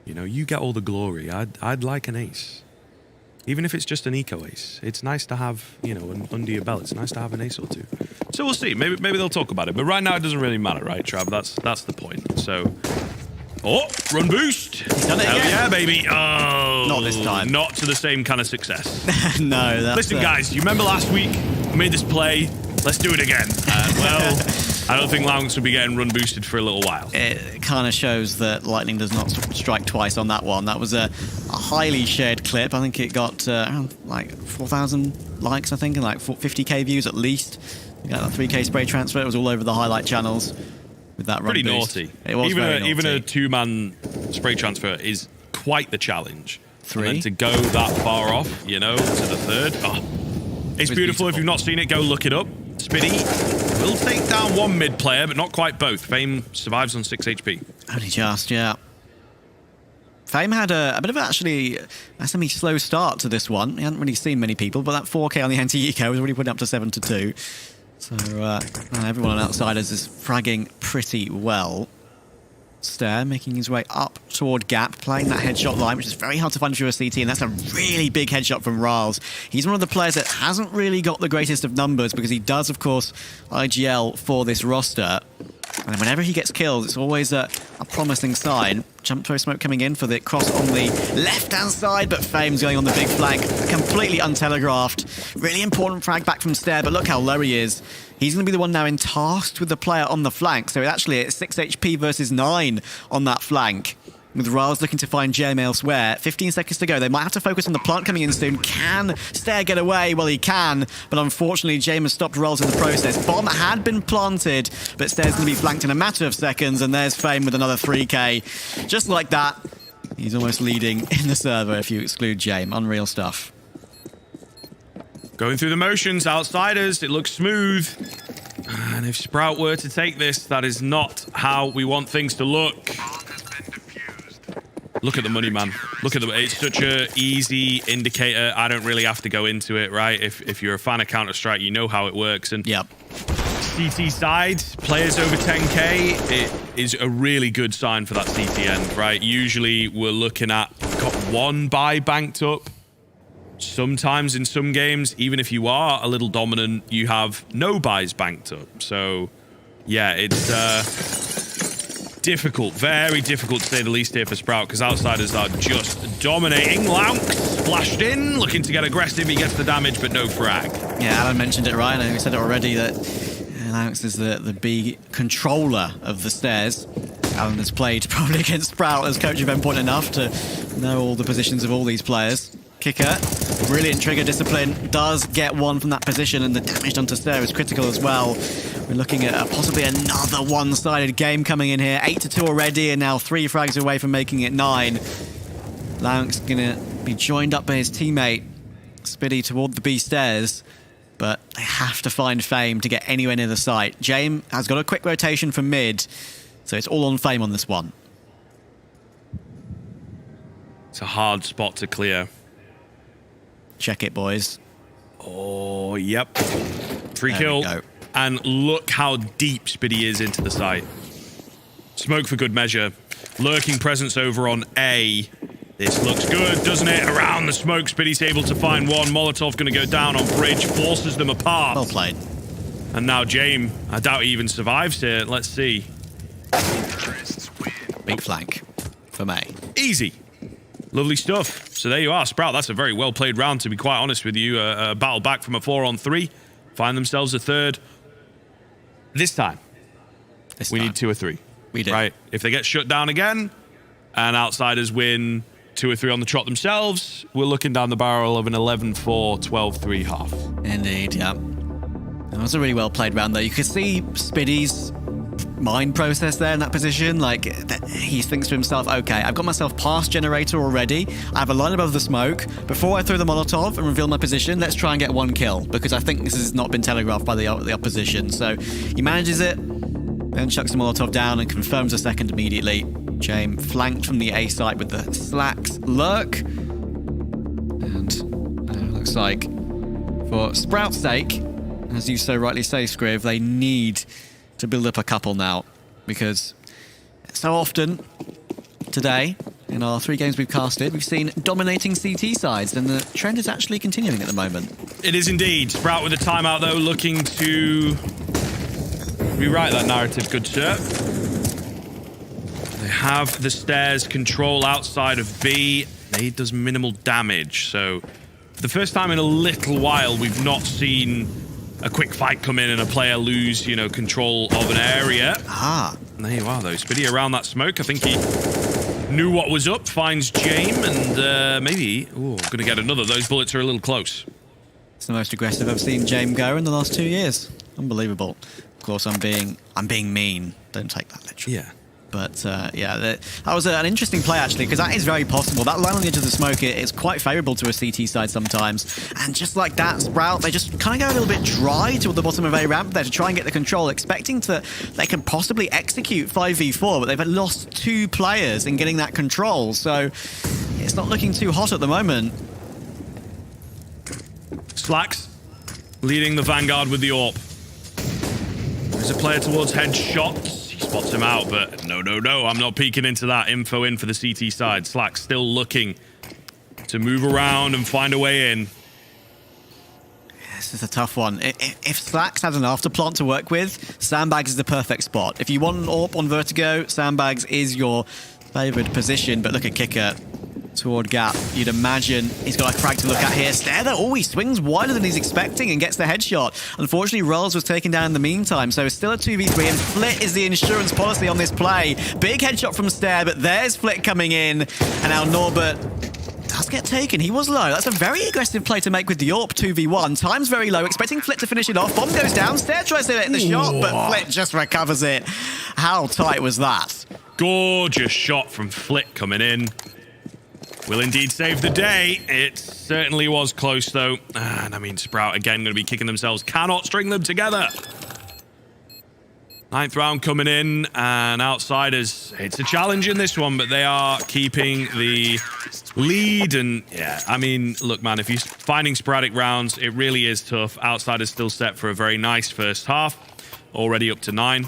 You know, you get all the glory. I'd like an ace. Even if it's just an eco ace. It's nice to have, you know, under your belt. It's nice to have an ace or 2. So we'll see. Maybe they'll talk about it. But right now, it doesn't really matter, right, Trav? That's the point. So, run boost. He's done it Hell again. yeah, baby. Oh, Not this time. Not to the same kind of success. No, that's... Listen, guys, you remember last week? I made this play. Let's do it again. Well, I don't think Lance will be getting run boosted for a little while. It kind of shows that Lightning does not strike twice on that one. That was a highly shared clip. I think it got around like 4,000 likes, I think, and like 50k views at least. We got that 3k spray transfer. It was all over the highlight channels with that run Pretty boost. naughty. It was very naughty. Even a 2-man spray transfer is quite the challenge. 3. And then to go that far off, you know, to the 3rd. Oh, it's beautiful. If you've not seen it, go look it up. Spiddy will take down 1 mid player, but not quite both. Fame survives on 6 HP. Only just, yeah. Fame had a bit of actually a semi-slow start to this one. He hadn't really seen many people, but that 4k on the anti-eco was already put up to 7-2. So everyone on Outsiders is fragging pretty well. Stair making his way up toward Gap, playing that headshot line, which is very hard to find through a CT, and that's a really big headshot from Riles. He's one of the players that hasn't really got the greatest of numbers because he does, of course, IGL for this roster. And whenever he gets killed, it's always a promising sign. Jump throw smoke coming in for the cross on the left-hand side, but Fame's going on the big flank, completely untelegraphed. Really important frag back from Stair, but look how low he is. He's going to be the one now tasked with the player on the flank, so actually it's 6 HP versus 9 on that flank. With Riles looking to find Jem elsewhere. 15 seconds to go. They might have to focus on the plant coming in soon. Can Stair get away? Well, he can. But unfortunately, Jem has stopped Riles in the process. Bomb had been planted, but Stair's going to be flanked in a matter of seconds. And there's Fame with another 3k. Just like that, he's almost leading in the server if you exclude Jem. Unreal stuff. Going through the motions, Outsiders. It looks smooth. And if Sprout were to take this, that is not how we want things to look. Look at the money, man. Look at the... It's such a easy indicator. I don't really have to go into it, right? If you're a fan of Counter-Strike, you know how it works. And yep. CT side, players over 10k, it is a really good sign for that CT end, right? Usually we're looking at got one buy banked up. Sometimes in some games, even if you are a little dominant, you have no buys banked up. So, yeah, it's... difficult, very difficult to say the least here for Sprout, because Outsiders are just dominating. Launx splashed in, looking to get aggressive. He gets the damage, but no frag. Yeah, Alan mentioned it, right? And we said it already that Launx is the B controller of the Stairs. Alan has played probably against Sprout as coach of Endpoint enough to know all the positions of all these players. Kicker, brilliant trigger discipline, does get one from that position, and the damage done to Stair is critical as well. We're looking at possibly another one-sided game coming in here. 8-2 already, and now 3 frags away from making it 9. Launx gonna be joined up by his teammate, Spiddy, toward the B stairs, but they have to find Fame to get anywhere near the site. Jame has got a quick rotation from mid, so it's all on Fame on this one. It's a hard spot to clear. Check it, boys. Oh, yep. Free kill. And look how deep Spiddy is into the site. Smoke for good measure. Lurking presence over on A. This looks good, doesn't it? Around the smoke, Spiddy's able to find one. Molotov going to go down on bridge, forces them apart. Well played. And now Jame, I doubt he even survives here. Let's see. Big flank for May. Easy. Lovely stuff. So there you are, Sprout. That's a very well-played round, to be quite honest with you. A battle back from a 4-on-3. Find themselves a third. This time, we need 2 or 3. We do. Right? If they get shut down again, and Outsiders win 2 or 3 on the trot themselves, we're looking down the barrel of an 11-4, 12-3 half. Indeed, yeah. That was a really well-played round, though. You could see Spiddy's mind process there in that position. Like, he thinks to himself, okay, I've got myself past generator already. I have a line above the smoke. Before I throw the Molotov and reveal my position, let's try and get 1 kill, because I think this has not been telegraphed by the opposition. So he manages it, then chucks the Molotov down and confirms a second immediately. Jame flanked from the A site with the Slacks lurk. And it looks like, for Sprout's sake, as you so rightly say, Scriv, they need to build up a couple now, because so often today in our 3 games we've casted, we've seen dominating CT sides, and the trend is actually continuing at the moment. It is indeed. Sprout with a timeout, though, looking to rewrite that narrative, good sir. They have the stairs control outside of B. He does minimal damage, so for the first time in a little while, we've not seen a quick fight come in and a player lose, you know, control of an area. Ah. And there you are, though. Spiddy around that smoke. I think he knew what was up. Finds Jame, and maybe... Ooh, gonna get another. Those bullets are a little close. It's the most aggressive I've seen Jame go in the last 2 years. Unbelievable. Of course, I'm being mean. Don't take that literally. Yeah. But, yeah, that was an interesting play, actually, because that is very possible. That line on the edge of the smoke is quite favourable to a CT side sometimes. And just like that, Sprout, they just kind of go a little bit dry toward the bottom of A ramp there to try and get the control, expecting they can possibly execute 5v4, but they've lost 2 players in getting that control. So it's not looking too hot at the moment. Slacks leading the Vanguard with the AWP. There's a player towards headshots. Spots him out, but no, I'm not peeking into that. Info in for the CT side. Slack still looking to move around and find a way in. Yes, This is a tough one. If Slacks has an afterplant to work with, Sandbags is the perfect spot. If you want an AWP on Vertigo, Sandbags is your favoured position. But look at Kicker toward Gap. You'd imagine he's got a frag to look at here. Stare there. Oh, he swings wider than he's expecting and gets the headshot. Unfortunately, Rolls was taken down in the meantime, so it's still a 2v3, and Flit is the insurance policy on this play. Big headshot from Stare, but there's Flit coming in, and now Norbert does get taken. He was low. That's a very aggressive play to make with the AWP 2v1. Time's very low, expecting Flit to finish it off. Bomb goes down. Stare tries to hit the shot, but Flit just recovers it. How tight was that? Gorgeous shot from Flit coming in. Will indeed save the day. It certainly was close, though. And I mean, Sprout, again, going to be kicking themselves. Cannot string them together. 9th round coming in, and Outsiders, it's a challenge in this one, but they are keeping the lead. And yeah, I mean, look, man, if you're finding sporadic rounds, it really is tough. Outsiders still set for a very nice first half, already up to 9.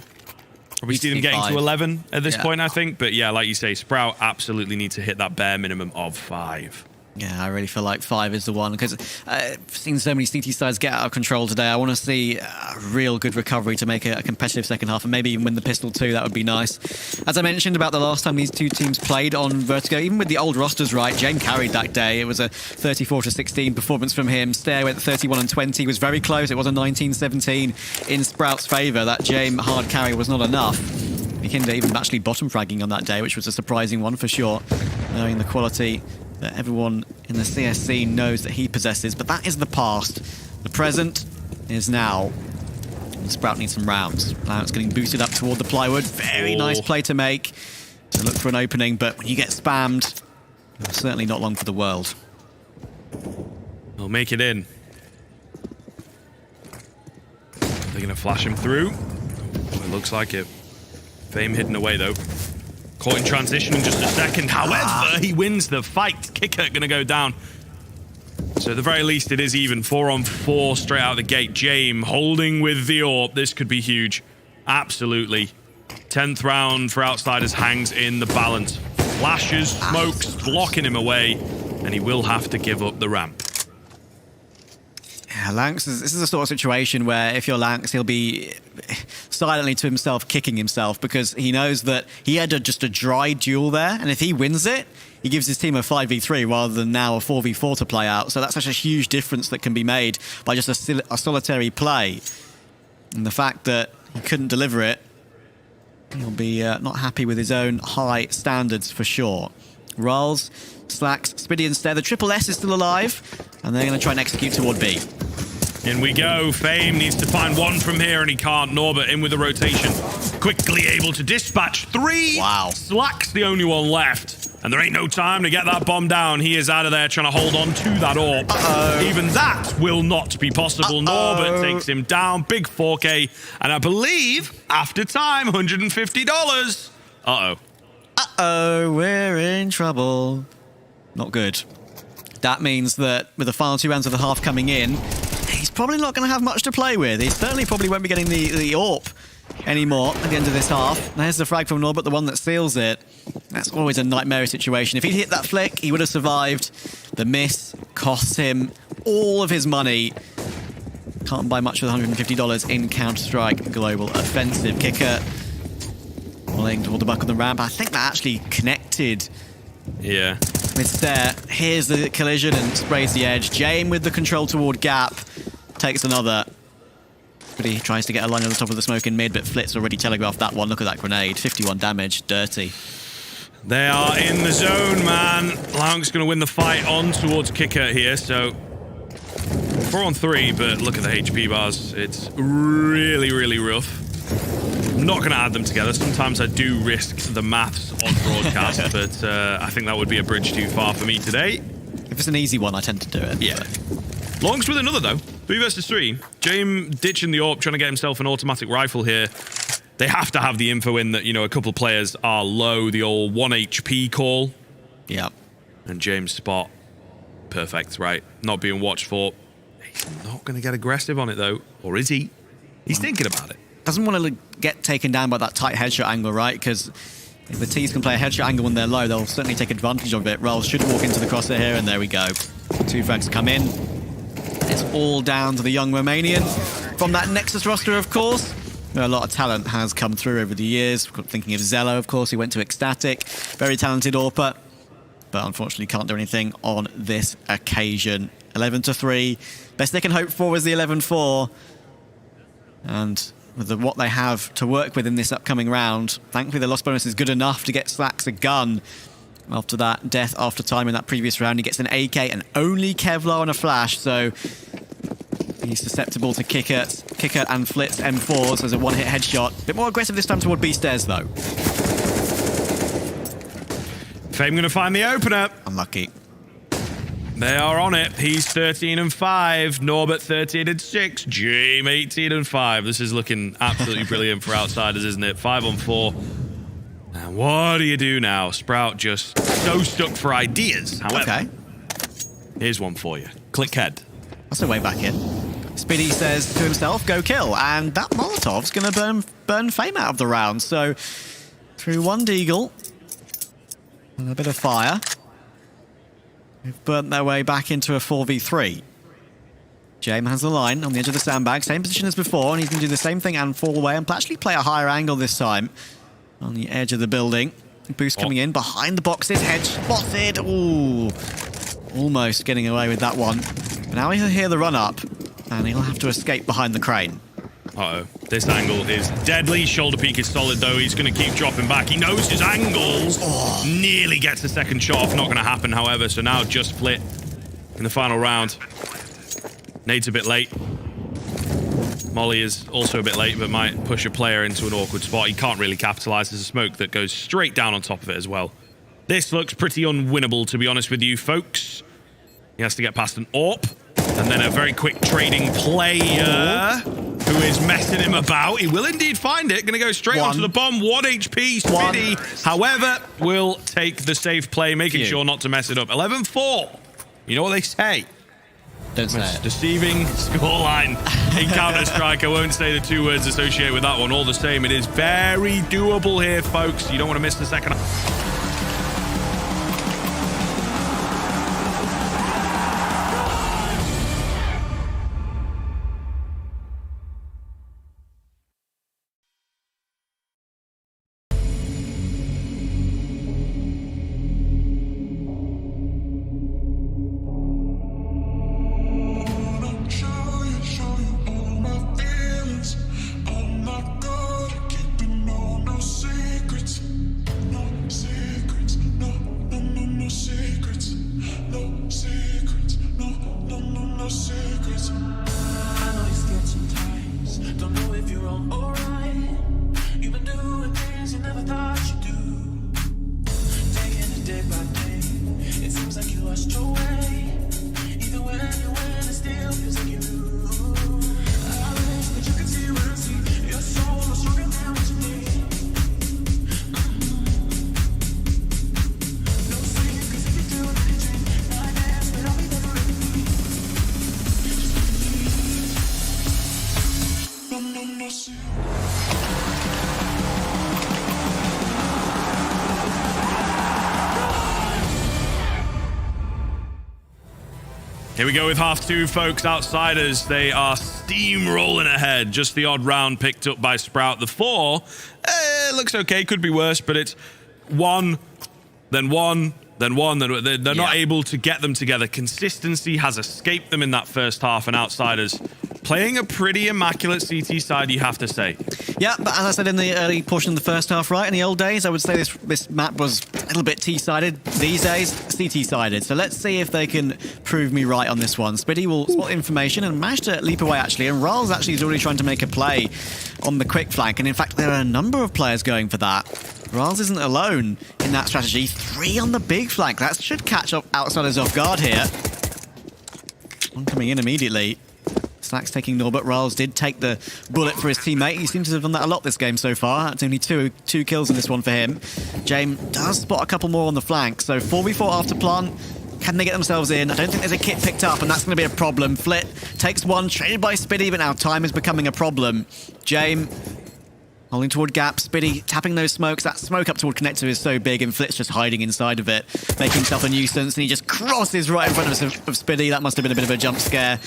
Probably see them getting to 11 at this point, I think. But yeah, like you say, Sprout absolutely need to hit that bare minimum of 5. Yeah, I really feel like 5 is the one, because I've seen so many CT sides get out of control today. I want to see a real good recovery to make a competitive second half, and maybe even win the Pistol 2. That would be nice. As I mentioned about the last time these two teams played on Vertigo, even with the old rosters, right, James carried that day. It was a 34-16 performance from him. Stair went 31-20. It was very close. It was a 19-17 in Sprout's favour. That James hard carry was not enough. Mikinda even actually bottom fragging on that day, which was a surprising one for sure, knowing the quality that everyone in the CSC knows that he possesses. But that is the past. The present is now. And Sprout needs some rounds. Now it's getting boosted up toward the plywood. Very nice play to make, to look for an opening. But when you get spammed, it's certainly not long for the world. They'll make it in. They're going to flash him through. It looks like it. Fame hidden away, though. Caught in transition in just a second. However, he wins the fight. Kicker going to go down. So at the very least, it is even. 4-on-4 straight out the gate. James holding with the AWP. This could be huge. Absolutely. 10th round for Outsiders hangs in the balance. Flashes, smokes, blocking him away. And he will have to give up the ramp. Yeah, Lanx, this is a sort of situation where if you're Lanx, he'll be silently to himself kicking himself, because he knows that he had just a dry duel there, and if he wins it, he gives his team a 5v3 rather than now a 4v4 to play out. So that's such a huge difference that can be made by just a solitary play. And the fact that he couldn't deliver it, he'll be not happy with his own high standards for sure. Rolls, Slacks, Spiddy and Stair. The Triple S is still alive, and they're going to try and execute toward B. In we go. Fame needs to find one from here, and he can't. Norbert in with the rotation. Quickly able to dispatch 3. Wow. Slack's the only one left. And there ain't no time to get that bomb down. He is out of there trying to hold on to that AWP. Even that will not be possible. Norbert takes him down. Big 4K. And I believe, after time, $150. Uh-oh. Uh-oh, we're in trouble. Not good. That means that with the final 2 rounds of the half coming in, he's probably not going to have much to play with. He certainly probably won't be getting the AWP anymore at the end of this half. There's the frag from Norbert, the one that seals it. That's always a nightmare situation. If he'd hit that flick, he would have survived. The miss costs him all of his money. Can't buy much with $150 in Counter-Strike Global Offensive. Kicker rolling toward the buck on the ramp. I think that actually connected. Yeah. With Stair. Here's the collision and sprays the edge. James with the control toward Gap. Takes another. But he tries to get a line on the top of the smoke in mid, but Flit's already telegraphed that one. Look at that grenade. 51 damage. Dirty. They are in the zone, man. Laung's going to win the fight on towards Kicker here, so 4-on-3, but look at the HP bars. It's really, really rough. I'm not going to add them together. Sometimes I do risk the maths on broadcast, but I think that would be a bridge too far for me today. If it's an easy one, I tend to do it. Yeah. Long's with another, though. 3 versus 3. James ditching the AWP, trying to get himself an automatic rifle here. They have to have the info in that, you know, a couple of players are low. The old 1 HP call. Yeah. And James' spot. Perfect, right? Not being watched for. He's not going to get aggressive on it, though. Or is he? He's thinking about it. Doesn't want to get taken down by that tight headshot angle, right? Because if the T's can play a headshot angle when they're low, they'll certainly take advantage of it. Rolls should walk into the crosshair here, and there we go. 2 frags come in. It's all down to the young Romanian. From that Nexus roster, of course, a lot of talent has come through over the years. Thinking of Zello, of course, he went to Ecstatic. Very talented AWPer, but unfortunately can't do anything on this occasion. 11-3. Best they can hope for is the 11-4. And with what they have to work with in this upcoming round, thankfully the loss bonus is good enough to get Slacks a gun. After that death after time in that previous round, he gets an AK and only Kevlar and a flash, so he's susceptible to kicker and Flitz M4s as a one-hit headshot. A bit more aggressive this time toward B stairs, though. Fame gonna find the opener. Unlucky. They are on it. He's 13-5. Norbert 13-6. Jame 18-5. This is looking absolutely brilliant for Outsiders, isn't it? 5-on-4. And what do you do now? Sprout just so stuck for ideas. However, Okay. here's one for you. Click head. That's a way back in. Spiddy says to himself, go kill. And that Molotov's going to burn Fame out of the round. So, through one Deagle and a bit of fire, they've burnt their way back into a 4v3. Jame has the line on the edge of the sandbag. Same position as before, and he can do the same thing and fall away and actually play a higher angle this time. On the edge of the building. Boost coming in behind the boxes. Head spotted. Ooh. Almost getting away with that one. But now he'll hear the run up, and he'll have to escape behind the crane. Uh-oh. This angle is deadly. Shoulder peak is solid, though. He's going to keep dropping back. He knows his angles. Oh. Nearly gets the second shot off. Not going to happen, however. So now just split in the final round. Nade's a bit late. Molly is also a bit late, but might push a player into an awkward spot. He can't really capitalize. There's a smoke that goes straight down on top of it as well. This looks pretty unwinnable, to be honest with you, folks. He has to get past an AWP, and then a very quick trading player who is messing him about. He will indeed find it. Going to go straight onto the bomb. 1 HP, Spiddy. However, will take the safe play, making sure not to mess it up. 11-4. You know what they say? Don't say it. Deceiving scoreline in Counter-Strike. I won't say the 2 words associated with that one. All the same, it is very doable here, folks. You don't want to miss the second. Here we go with half 2, folks. Outsiders, they are steamrolling ahead. Just the odd round picked up by Sprout. The 4, looks okay, could be worse, but it's 1, then 1, then 1. They're not able to get them together. Consistency has escaped them in that first half, and Outsiders playing a pretty immaculate CT side, you have to say. Yeah, but as I said in the early portion of the first half, right, in the old days, I would say this map was a little bit T-sided. These days, CT-sided. So let's see if they can prove me right on this one. Spiddy will spot information and manage to leap away, actually. And Ral's actually is already trying to make a play on the quick flank. And in fact, there are a number of players going for that. Rals isn't alone in that strategy. 3 on the big flank. That should catch up Outsiders off guard here. One coming in immediately. Slacks taking Norbert. Rals did take the bullet for his teammate. He seems to have done that a lot this game so far. It's only two kills in this one for him. Jame does spot a couple more on the flank. So 4v4 after plant. Can they get themselves in? I don't think there's a kit picked up, and that's going to be a problem. Flit takes one, traded by Spiddy, but now time is becoming a problem. Jame Holding toward gap, Spiddy tapping those smokes. That smoke up toward connector is so big, and Flit's just hiding inside of it, making himself a nuisance, and he just crosses right in front of Spiddy. That must have been a bit of a jump scare.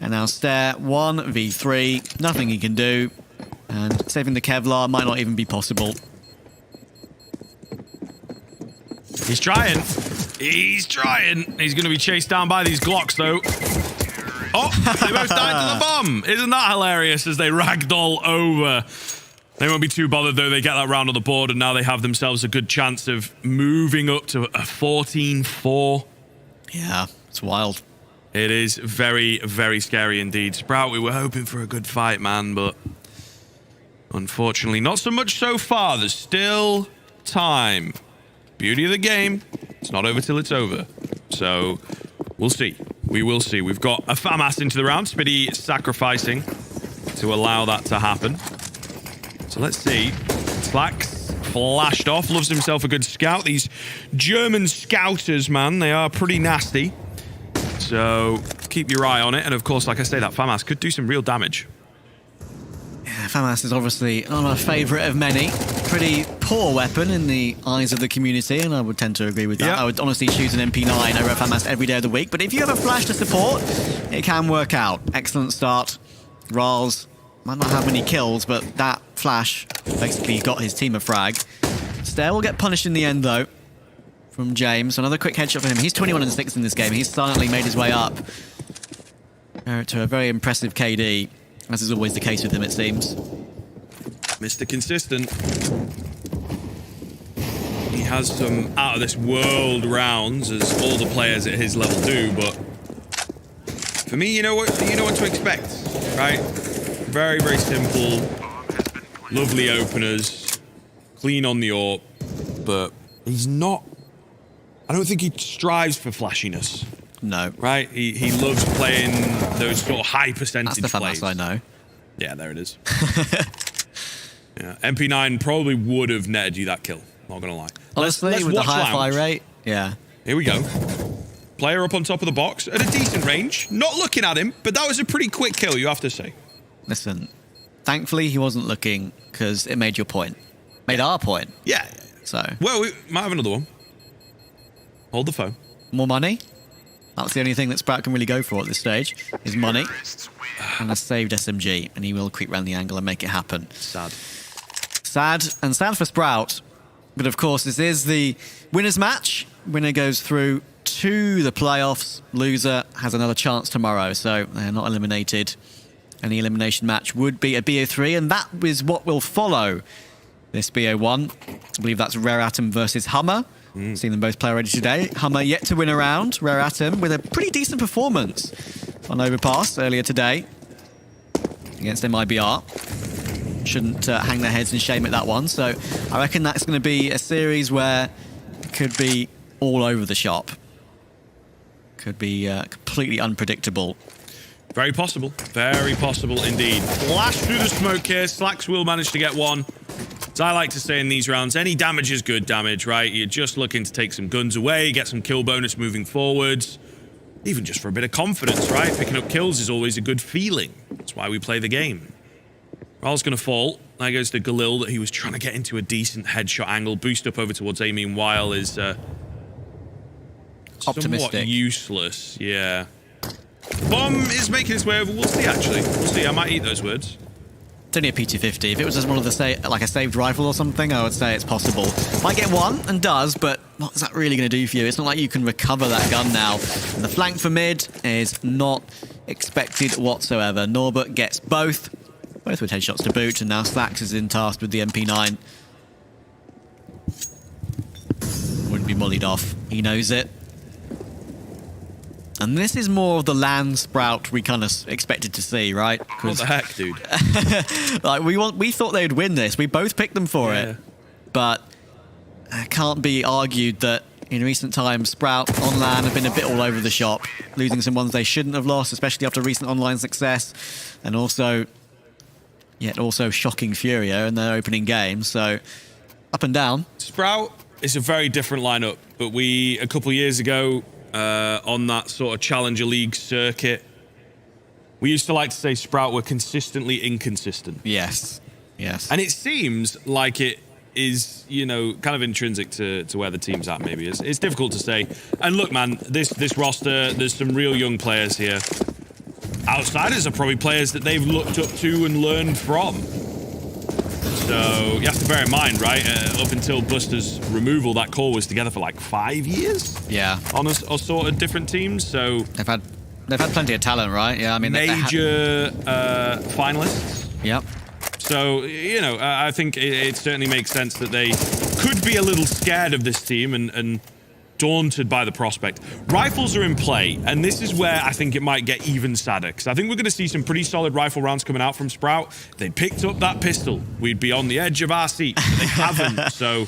And now Stare, 1v3, nothing he can do. And saving the Kevlar might not even be possible. He's trying. He's trying. He's going to be chased down by these Glocks, though. Oh, they both died to the bomb. Isn't that hilarious as they ragdoll over? They won't be too bothered, though. They get that round on the board, and now they have themselves a good chance of moving up to a 14-4. Yeah, it's wild. It is very, very scary indeed. Sprout, we were hoping for a good fight, man, but unfortunately, not so much so far. There's still time. Beauty of the game, it's not over till it's over. So, we'll see. We will see. We've got a FAMAS into the round. Spiddy sacrificing to allow that to happen. So let's see. Slacks flashed off. Loves himself a good scout. These German scouters, man, they are pretty nasty. So keep your eye on it. And of course, like I say, that FAMAS could do some real damage. Yeah, FAMAS is obviously not a favourite of many. Pretty poor weapon in the eyes of the community, and I would tend to agree with that. Yep. I would honestly choose an MP9 over a FAMAS every day of the week. But if you have a flash to support, it can work out. Excellent start. Rals might not have many kills, but that flash basically got his team a frag. Stare will get punished in the end, though, from James. Another quick headshot for him. He's 21-6 in this game. He's silently made his way up to a very impressive KD, as is always the case with him, it seems. Mr. Consistent. He has some out-of-this-world rounds, as all the players at his level do, but for me, you know what to expect, right? Very, very simple, lovely openers, clean on the AWP, but he's not... I don't think he strives for flashiness. No. Right? He loves playing those sort of high percentage That's the plays. FAMAS I know. Yeah, there it is. Yeah, MP9 probably would have netted you that kill. Not gonna lie. Honestly, let's with the watch high fire Lounge. rate, yeah. Here we go. Player up on top of the box at a decent range. Not looking at him, but that was a pretty quick kill, you have to say. Listen, thankfully he wasn't looking because it made your point. Made our point. Yeah. So. Well, we might have another one. Hold the phone. More money? That's the only thing that Sprout can really go for at this stage, is money. And a saved SMG, and he will creep around the angle and make it happen. Sad. Sad, and sad for Sprout. But of course, this is the winner's match. Winner goes through to the playoffs. Loser has another chance tomorrow, so they're not eliminated. Any elimination match would be a BO3, and that is what will follow this BO1. I believe that's Rare Atom versus Hummer. Seen them both play already today. Hummer yet to win a round. Rare Atom with a pretty decent performance on Overpass earlier today against MIBR. Shouldn't hang their heads in shame at that one. So I reckon that's going to be a series where it could be all over the shop. Could be completely unpredictable. Very possible. Very possible indeed. Flash through the smoke here. Slacks will manage to get one. As I like to say in these rounds, any damage is good damage, right? You're just looking to take some guns away, get some kill bonus moving forwards. Even just for a bit of confidence, right? Picking up kills is always a good feeling. That's why we play the game. Ral's going to fall. There goes the Galil that he was trying to get into a decent headshot angle. Boost up over towards A, meanwhile, is Optimistic. somewhat useless. Yeah. Bomb is making its way over. We'll see, actually. We'll see. I might eat those words. It's only a P250. If it was just one of the, like a saved rifle or something, I would say it's possible. Might get one, and does, but what is that really going to do for you? It's not like you can recover that gun now. And the flank for mid is not expected whatsoever. Norbert gets both with headshots to boot, and now Slacks is in task with the MP9. Wouldn't be mollied off. He knows it. And this is more of the land Sprout we kind of expected to see, right? What the heck, dude? Like we thought they'd win this. We both picked them for it. But it can't be argued that in recent times, Sprout on LAN have been a bit all over the shop, losing some ones they shouldn't have lost, especially after recent online success, and also shocking Furia in their opening game. So up and down. Sprout is a very different lineup, but a couple of years ago, on that sort of Challenger League circuit, we used to like to say Sprout were consistently inconsistent. Yes. Yes. And it seems like it is, you know, kind of intrinsic to where the team's at, maybe. It's difficult to say. And look, man, this roster, there's some real young players here. Outsiders are probably players that they've looked up to and learned from. So you have to bear in mind, right, up until Buster's removal, that core was together for like 5 years. Yeah. On assorted different teams, so... They've had plenty of talent, right? Yeah, I mean... Major finalists. Yep. So, you know, I think it certainly makes sense that they could be a little scared of this team and daunted by the prospect. Rifles are in play, and this is where I think it might get even sadder, because I think we're going to see some pretty solid rifle rounds coming out from Sprout. If they picked up that pistol, we'd be on the edge of our seat. They haven't, so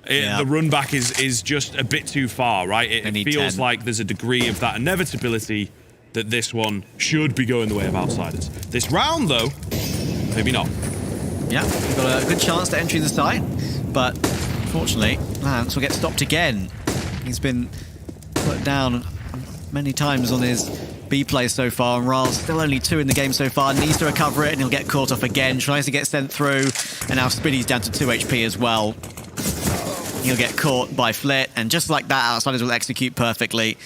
the run back is just a bit too far, right? It feels 10. like there's a degree of that inevitability that this one should be going the way of Outsiders. This round, though, maybe not. Yeah, we've got a good chance to entry the site, but unfortunately, Lance will get stopped again. He's been put down many times on his B play so far, and Ra's still only 2 in the game so far, needs to recover it, and he'll get caught off again, tries to get sent through, and now Spiddy's down to 2 HP as well. He'll get caught by Flit, and just like that, Outsiders will execute perfectly.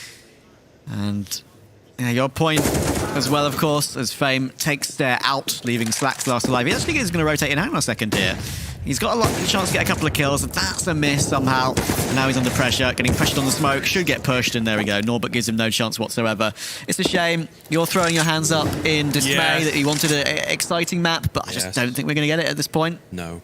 And yeah, your point as well, of course, as Fame takes Stair out, leaving Slacks last alive. He actually is going to rotate in out in a second here. He's got a chance to get a couple of kills. That's a miss somehow. And now he's under pressure, getting pressured on the smoke. Should get pushed, and there we go. Norbert gives him no chance whatsoever. It's a shame. You're throwing your hands up in dismay that he wanted an exciting map, but I just don't think we're going to get it at this point. No.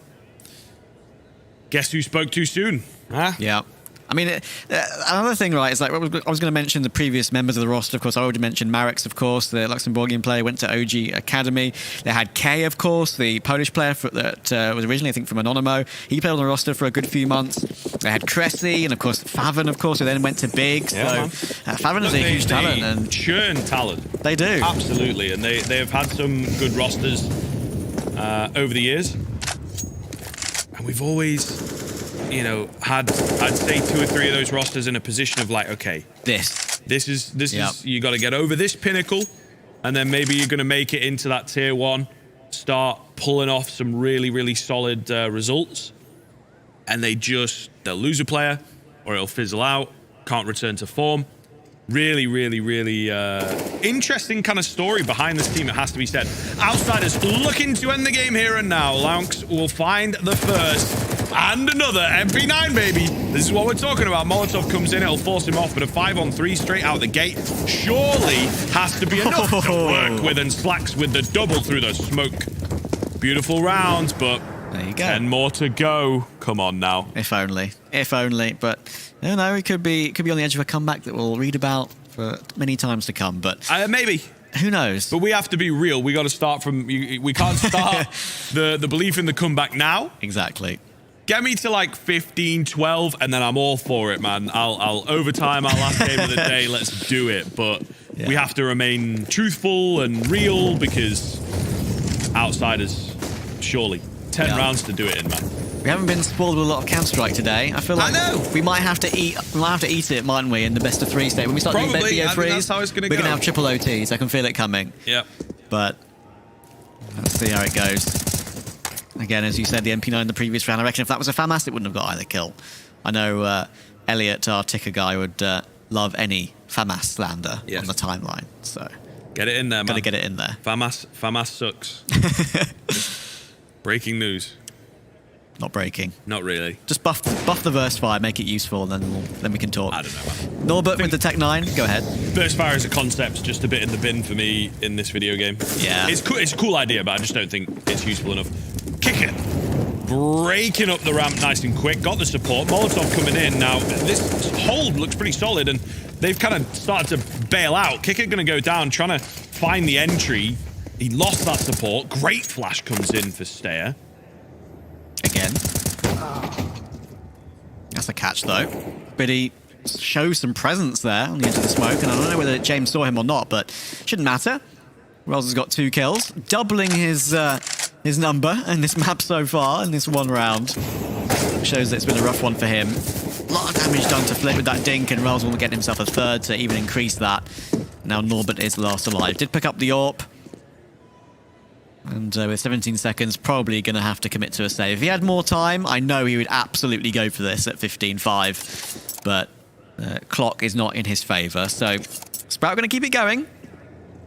Guess who spoke too soon? Huh? Yeah. I mean, another thing, right, is like I was going to mention the previous members of the roster. Of course, I already mentioned Mareks, of course, the Luxembourgian player, went to OG Academy. They had Kay, of course, the Polish player that was originally, I think, from Anonymo. He played on the roster for a good few months. They had Cressy and, of course, Favon, of course, who then went to Big. Yeah, so Favon is a huge talent. And churn talent. They do. Absolutely. And they have had some good rosters over the years. And we've always... you know, I'd say 2 or 3 of those rosters in a position of like, okay, this is you got to get over this pinnacle, and then maybe you're going to make it into that tier 1, start pulling off some really, really solid results, and they'll lose a player, or it'll fizzle out, can't return to form. Really, really, really interesting kind of story behind this team, it has to be said. Outsiders looking to end the game here and now. Laux will find the first. And another MP9, baby. This is what we're talking about. Molotov comes in, it'll force him off, but a 5-on-3 straight out the gate surely has to be enough to work with, and Slacks with the double through the smoke. Beautiful round, but there you go. 10 more to go. Come on now. If only. If only. But no, it could be on the edge of a comeback that we'll read about for many times to come. But maybe. Who knows? But we have to be real. We got to start from... we can't start the belief in the comeback now. Exactly. Get me to like 15, 12, and then I'm all for it, man. I'll overtime our last game of the day. Let's do it. But we have to remain truthful and real, because Outsiders, surely 10 rounds to do it in, man. We haven't been spoiled with a lot of Counter-Strike today. I feel like we might have to eat it, mightn't we, in the best of 3 state. When we start doing BO3s, that's how it's gonna we're going to have triple OTs. I can feel it coming. Yep. But let's see how it goes. Again, as you said, the MP9 in the previous round, I reckon if that was a FAMAS, it wouldn't have got either kill. I know Elliot, our ticker guy, would love any FAMAS slander on the timeline. So get it in there, man. Gotta get it in there. FAMAS sucks. Breaking news. Not breaking. Not really. Just buff the burst fire, make it useful, and then we can talk. I don't know, man. Norbert with the Tech 9, go ahead. Burst fire as a concept's just a bit in the bin for me in this video game. Yeah. It's a cool idea, but I just don't think it's useful enough. Kick it. Breaking up the ramp nice and quick. Got the support. Molotov coming in. Now, this hold looks pretty solid, and they've kind of started to bail out. Kick it going to go down, trying to find the entry. He lost that support. Great flash comes in for Stair. Again. That's a catch, though. Biddy shows some presence there on the edge of the smoke, and I don't know whether James saw him or not, but shouldn't matter. Wells has got 2 kills, doubling his number in this map so far in this 1 round. Shows that it's been a rough one for him. A lot of damage done to Flit with that dink, and Wells will get himself a 3rd to even increase that. Now Norbert is last alive. Did pick up the AWP. And with 17 seconds, probably going to have to commit to a save. If he had more time, I know he would absolutely go for this at 15-5. But clock is not in his favour. So Sprout going to keep it going.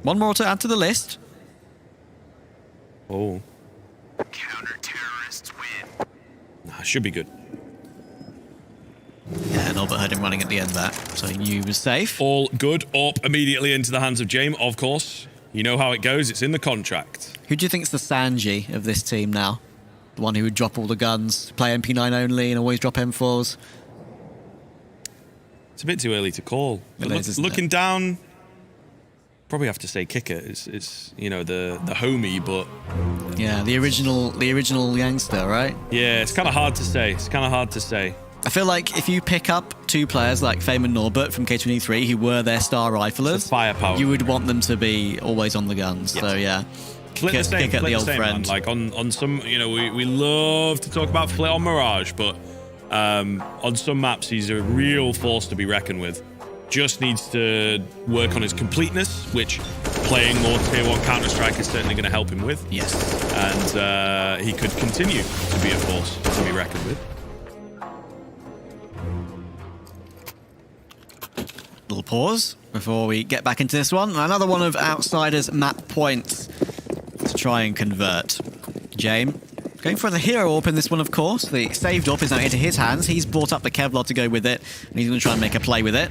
One more to add to the list. Oh. Counter-terrorists win. Nah, should be good. Yeah, Norbert heard him running at the end there, so he knew he was safe. All good. Up immediately into the hands of James, of course. You know how it goes. It's in the contract. Who do you think's the Sanji of this team now? The one who would drop all the guns, play MP9 only, and always drop M4s? It's a bit too early to call. It is, isn't Looking it? down, probably have to say Kicker. It's you know the homie, but Yeah, the original youngster, right? yeah, it's kind of hard to say. It's kind of hard to say. I feel like if you pick up two players like Fame and Norbert from K23 who were their star riflers, It's the firepower. you would want them to be always on the guns. Yes. So yeah, Flit the same, kick at Flit the the old same, friend. man. Like on some, you know, we love to talk about Flit on Mirage, but on some maps he's a real force to be reckoned with. Just needs to work on his completeness, which playing more Tier 1 Counter-Strike is certainly going to help him with. Yes. And he could continue to be a force to be reckoned with. Little pause before we get back into this one. Another one of Outsiders' map points to try and convert. James going for the hero AWP in this one, of course. The saved AWP is now into his hands. He's brought up the Kevlar to go with it, and he's going to try and make a play with it.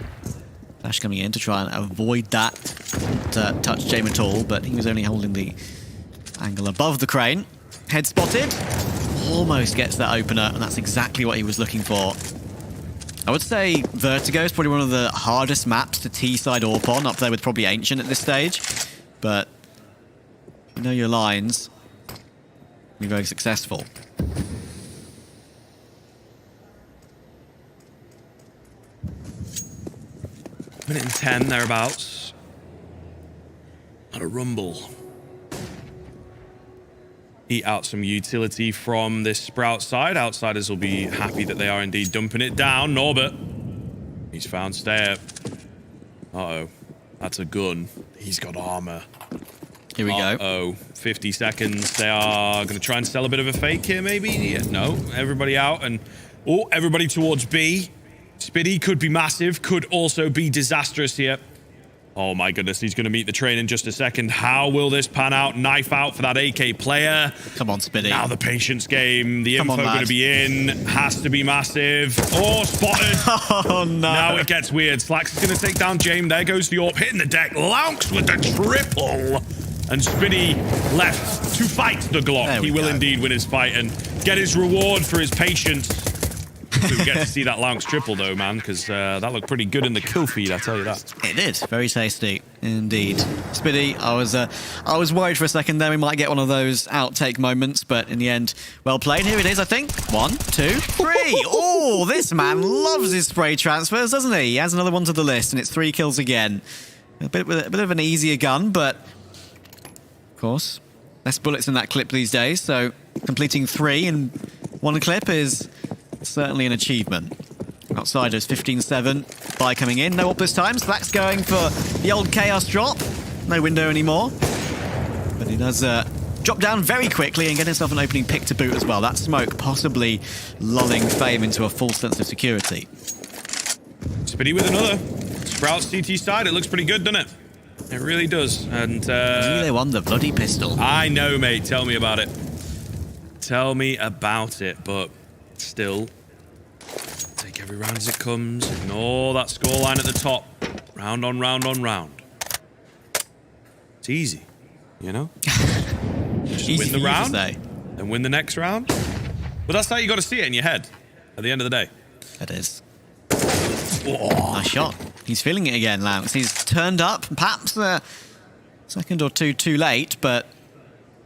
Flash coming in to try and avoid that. To touch James at all, but he was only holding the angle above the crane. Head spotted. Almost gets that opener, and that's exactly what he was looking for. I would say Vertigo is probably one of the hardest maps to T-side AWP on, up there with probably Ancient at this stage. But you know your lines. Be very successful. Minute and 10 thereabouts. Not a rumble. Eat out some utility from this Sprout side. Outsiders will be happy that they are indeed dumping it down. Norbert. He's found Stay. Uh-oh. That's a gun. He's got armor. Here we go. Uh-oh. 50 seconds. They are going to try and sell a bit of a fake here, maybe? Yeah, no. Everybody out and... Oh, everybody towards B. Spiddy could be massive. Could also be disastrous here. Oh my goodness, he's going to meet the train in just a second. How will this pan out? Knife out for that AK player. Come on, Spiddy. Now the patience game. The Come info on, going lad. to be in. Has to be massive. Oh, spotted. Oh, no. Now it gets weird. Slacks is going to take down James. There goes the AWP. Hitting the deck. Lounks with the triple. And Spiddy left to fight the Glock. There we He will go. indeed win his fight and get his reward for his patience. We get to see that Lounks triple, though, man, because that looked pretty good in the kill feed, I tell you that. It did. Very tasty indeed. Spiddy, I was worried for a second there we might get one of those outtake moments, but in the end, well played. Here it is, I think. 1, 2, 3. Oh, this man loves his spray transfers, doesn't he? He adds another one to the list, and it's 3 kills again. A bit of an easier gun, but of course, less bullets in that clip these days, so completing 3 in one clip is certainly an achievement. Outsiders 15-7. By coming in. No up this time. Slacks going for the old chaos drop. No window anymore. But he does drop down very quickly and get himself an opening pick to boot as well. That smoke possibly lulling Fame into a false sense of security. Spiddy with another. Sprout CT side. It looks pretty good, doesn't it? It really does. And They won the bloody pistol. I know, mate. Tell me about it. Tell me about it. But still, take every round as it comes. Ignore that scoreline at the top. Round on round on round. It's easy, you know? Just Easy win for the you to round, say. then win the next round. But that's how you got to see it in your head at the end of the day. It is. Nice shot. He's feeling it again, Lance. He's turned up, perhaps a second or two too late, but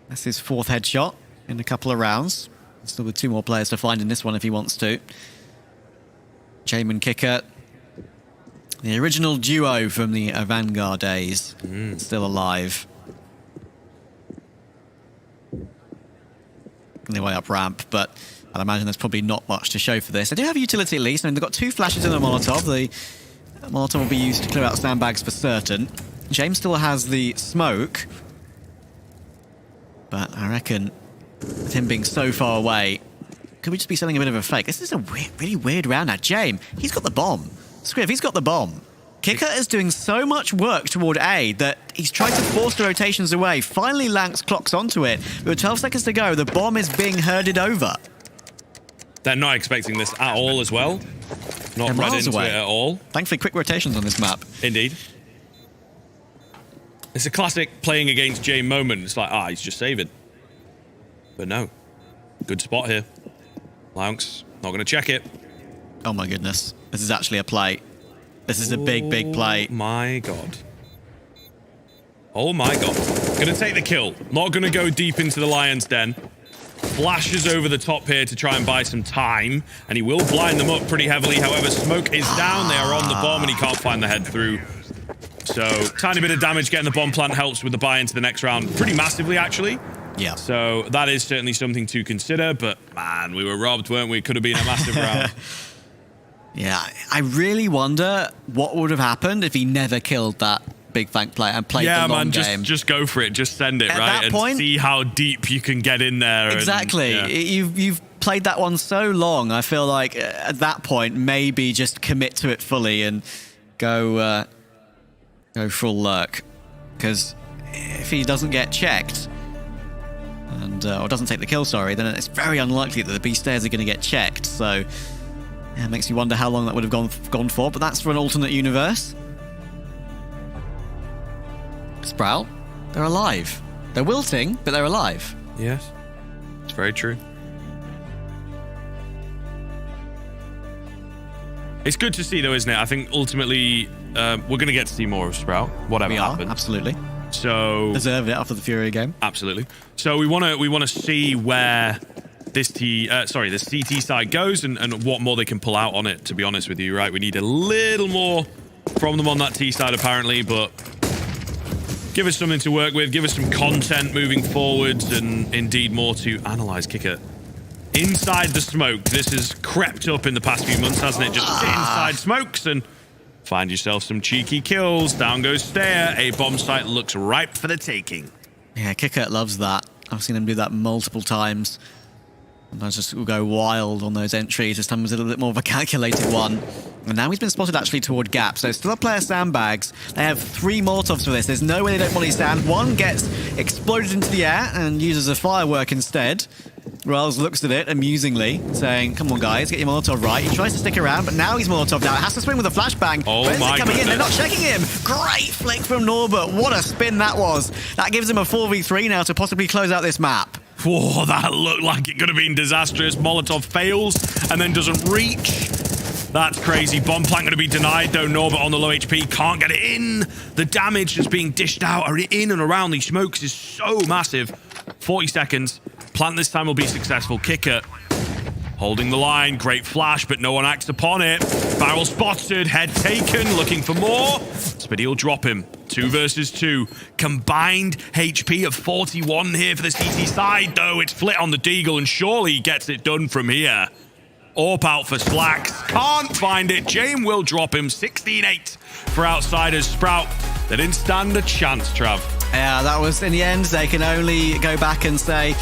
that's his 4th headshot in a couple of rounds. Still with 2 more players to find in this one if he wants to. Jamin Kicker, the original duo from the Vanguard days, still alive. On their way up ramp, but I'd imagine there's probably not much to show for this. They do have utility at least. I mean, they've got 2 flashes in a Molotov. The Molotov will be used to clear out sandbags for certain. James still has the smoke. But I reckon with him being so far away, could we just be selling a bit of a fake? This is a really weird round now. James, he's got the bomb. Squiv, he's got the bomb. Kicker is doing so much work toward A that he's trying to force the rotations away. Finally, Lanx clocks onto it. With 12 seconds to go, the bomb is being herded over. They're not expecting this at all as well. Not read into it at all. Thankfully, quick rotations on this map. Indeed. It's a classic playing against Jay moment. It's like, he's just saving. But no. Good spot here. Lanx, not going to check it. Oh my goodness. This is actually a play. This is a big play. Oh my god. Oh my god. Gonna take the kill. Not gonna go deep into the lion's den. Flashes over the top here to try and buy some time. And he will blind them up pretty heavily. However, smoke is down. They are on the bomb and he can't find the head through. So, tiny bit of damage getting the bomb plant helps with the buy into the next round. Pretty massively, actually. Yeah. So, that is certainly something to consider. But, man, we were robbed, weren't we? Could have been a massive round. Yeah, I really wonder what would have happened if he never killed that big flank player and played the long game. Just go for it. Just send it, At right? that point, and see how deep you can get in there. Exactly. And, yeah. You've played that one so long. I feel like at that point, maybe just commit to it fully and go full lurk. Because if he doesn't get checked and or doesn't take the kill, sorry, then it's very unlikely that the B stairs are going to get checked. So. Yeah, it makes you wonder how long that would have gone for, but that's for an alternate universe. Sprout, they're alive. They're wilting, but they're alive. Yes, it's very true. It's good to see, though, isn't it? I think ultimately we're going to get to see more of Sprout, whatever happens. Absolutely. So deserved it after the Fury game. Absolutely. So we want to see where this CT side goes and what more they can pull out on it, to be honest with you, right? We need a little more from them on that T side, apparently, but give us something to work with, give us some content moving forwards, and indeed more to analyze. Kicker inside the smoke. This has crept up in the past few months, hasn't it? Just sit inside smokes and find yourself some cheeky kills. Down goes Stair. A bomb site looks ripe for the taking. Yeah, Kicker loves that. I've seen him do that multiple times. Sometimes just will go wild on those entries. This time was a little bit more of a calculated one. And now he's been spotted actually toward Gap. So still a player sandbags. They have 3 Molotovs for this. There's no way they don't multi-stand. One gets exploded into the air and uses a firework instead. Riles looks at it amusingly, saying, come on guys, get your Molotov right. He tries to stick around, but now he's Molotov now. Has to swing with a flashbang. Oh Where's my it coming goodness. in? They're not checking him. Great flick from Norbert. What a spin that was. That gives him a 4v3 now to possibly close out this map. Whoa, that looked like it could have been disastrous. Molotov fails and then doesn't reach. That's crazy. Bomb plant going to be denied, though. Norbert on the low HP can't get it in. The damage that's being dished out in and around these smokes is so massive. 40 seconds. Plant this time will be successful. Kicker holding the line. Great flash, but no one acts upon it. Barrel spotted. Head taken. Looking for more. Spiddy will drop him. 2 versus 2. Combined HP of 41 here for the CT side, though. It's flit on the Deagle, and surely he gets it done from here. Orp out for Slacks. Can't find it. Jame will drop him. 16-8 for Outsiders. Sprout, they didn't stand a chance, Trav. Yeah, that was, in the end, they can only go back and say,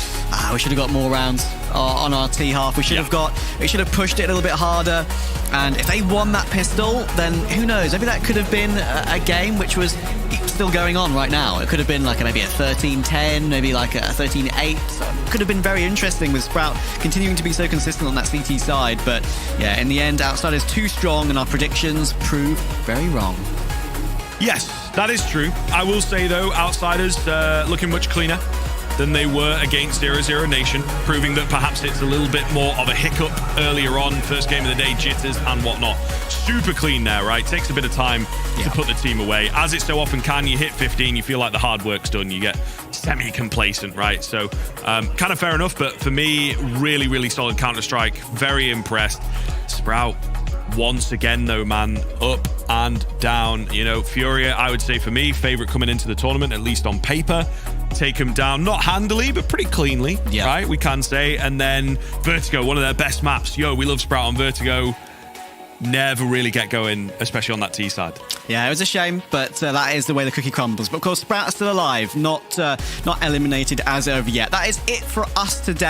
we should have got more rounds on our T half. We should have pushed it a little bit harder. And if they won that pistol, then who knows? Maybe that could have been a game which was still going on right now. It could have been like maybe a 13-10, maybe like a 13-8. So it could have been very interesting with Sprout continuing to be so consistent on that CT side. But yeah, in the end, Outsiders too strong, and our predictions proved very wrong. Yes, that is true. I will say, though, Outsiders looking much cleaner than they were against 0-0 Nation, proving that perhaps it's a little bit more of a hiccup earlier on, first game of the day, jitters and whatnot. Super clean there, right? Takes a bit of time to put the team away. As it so often can, you hit 15, you feel like the hard work's done, you get semi-complacent, right? So, kind of fair enough, but for me, really, really solid Counter-Strike. Very impressed. Sprout, once again, though, man, up and down. You know, Furia, I would say for me, favorite coming into the tournament, at least on paper. Take him down, not handily, but pretty cleanly, right? We can say. And then Vertigo, one of their best maps. Yo, we love Sprout on Vertigo. never really get going, especially on that T side. Yeah, it was a shame, but that is the way the cookie crumbles. But of course, Sprout are still alive, not eliminated as of yet. That is it for us today.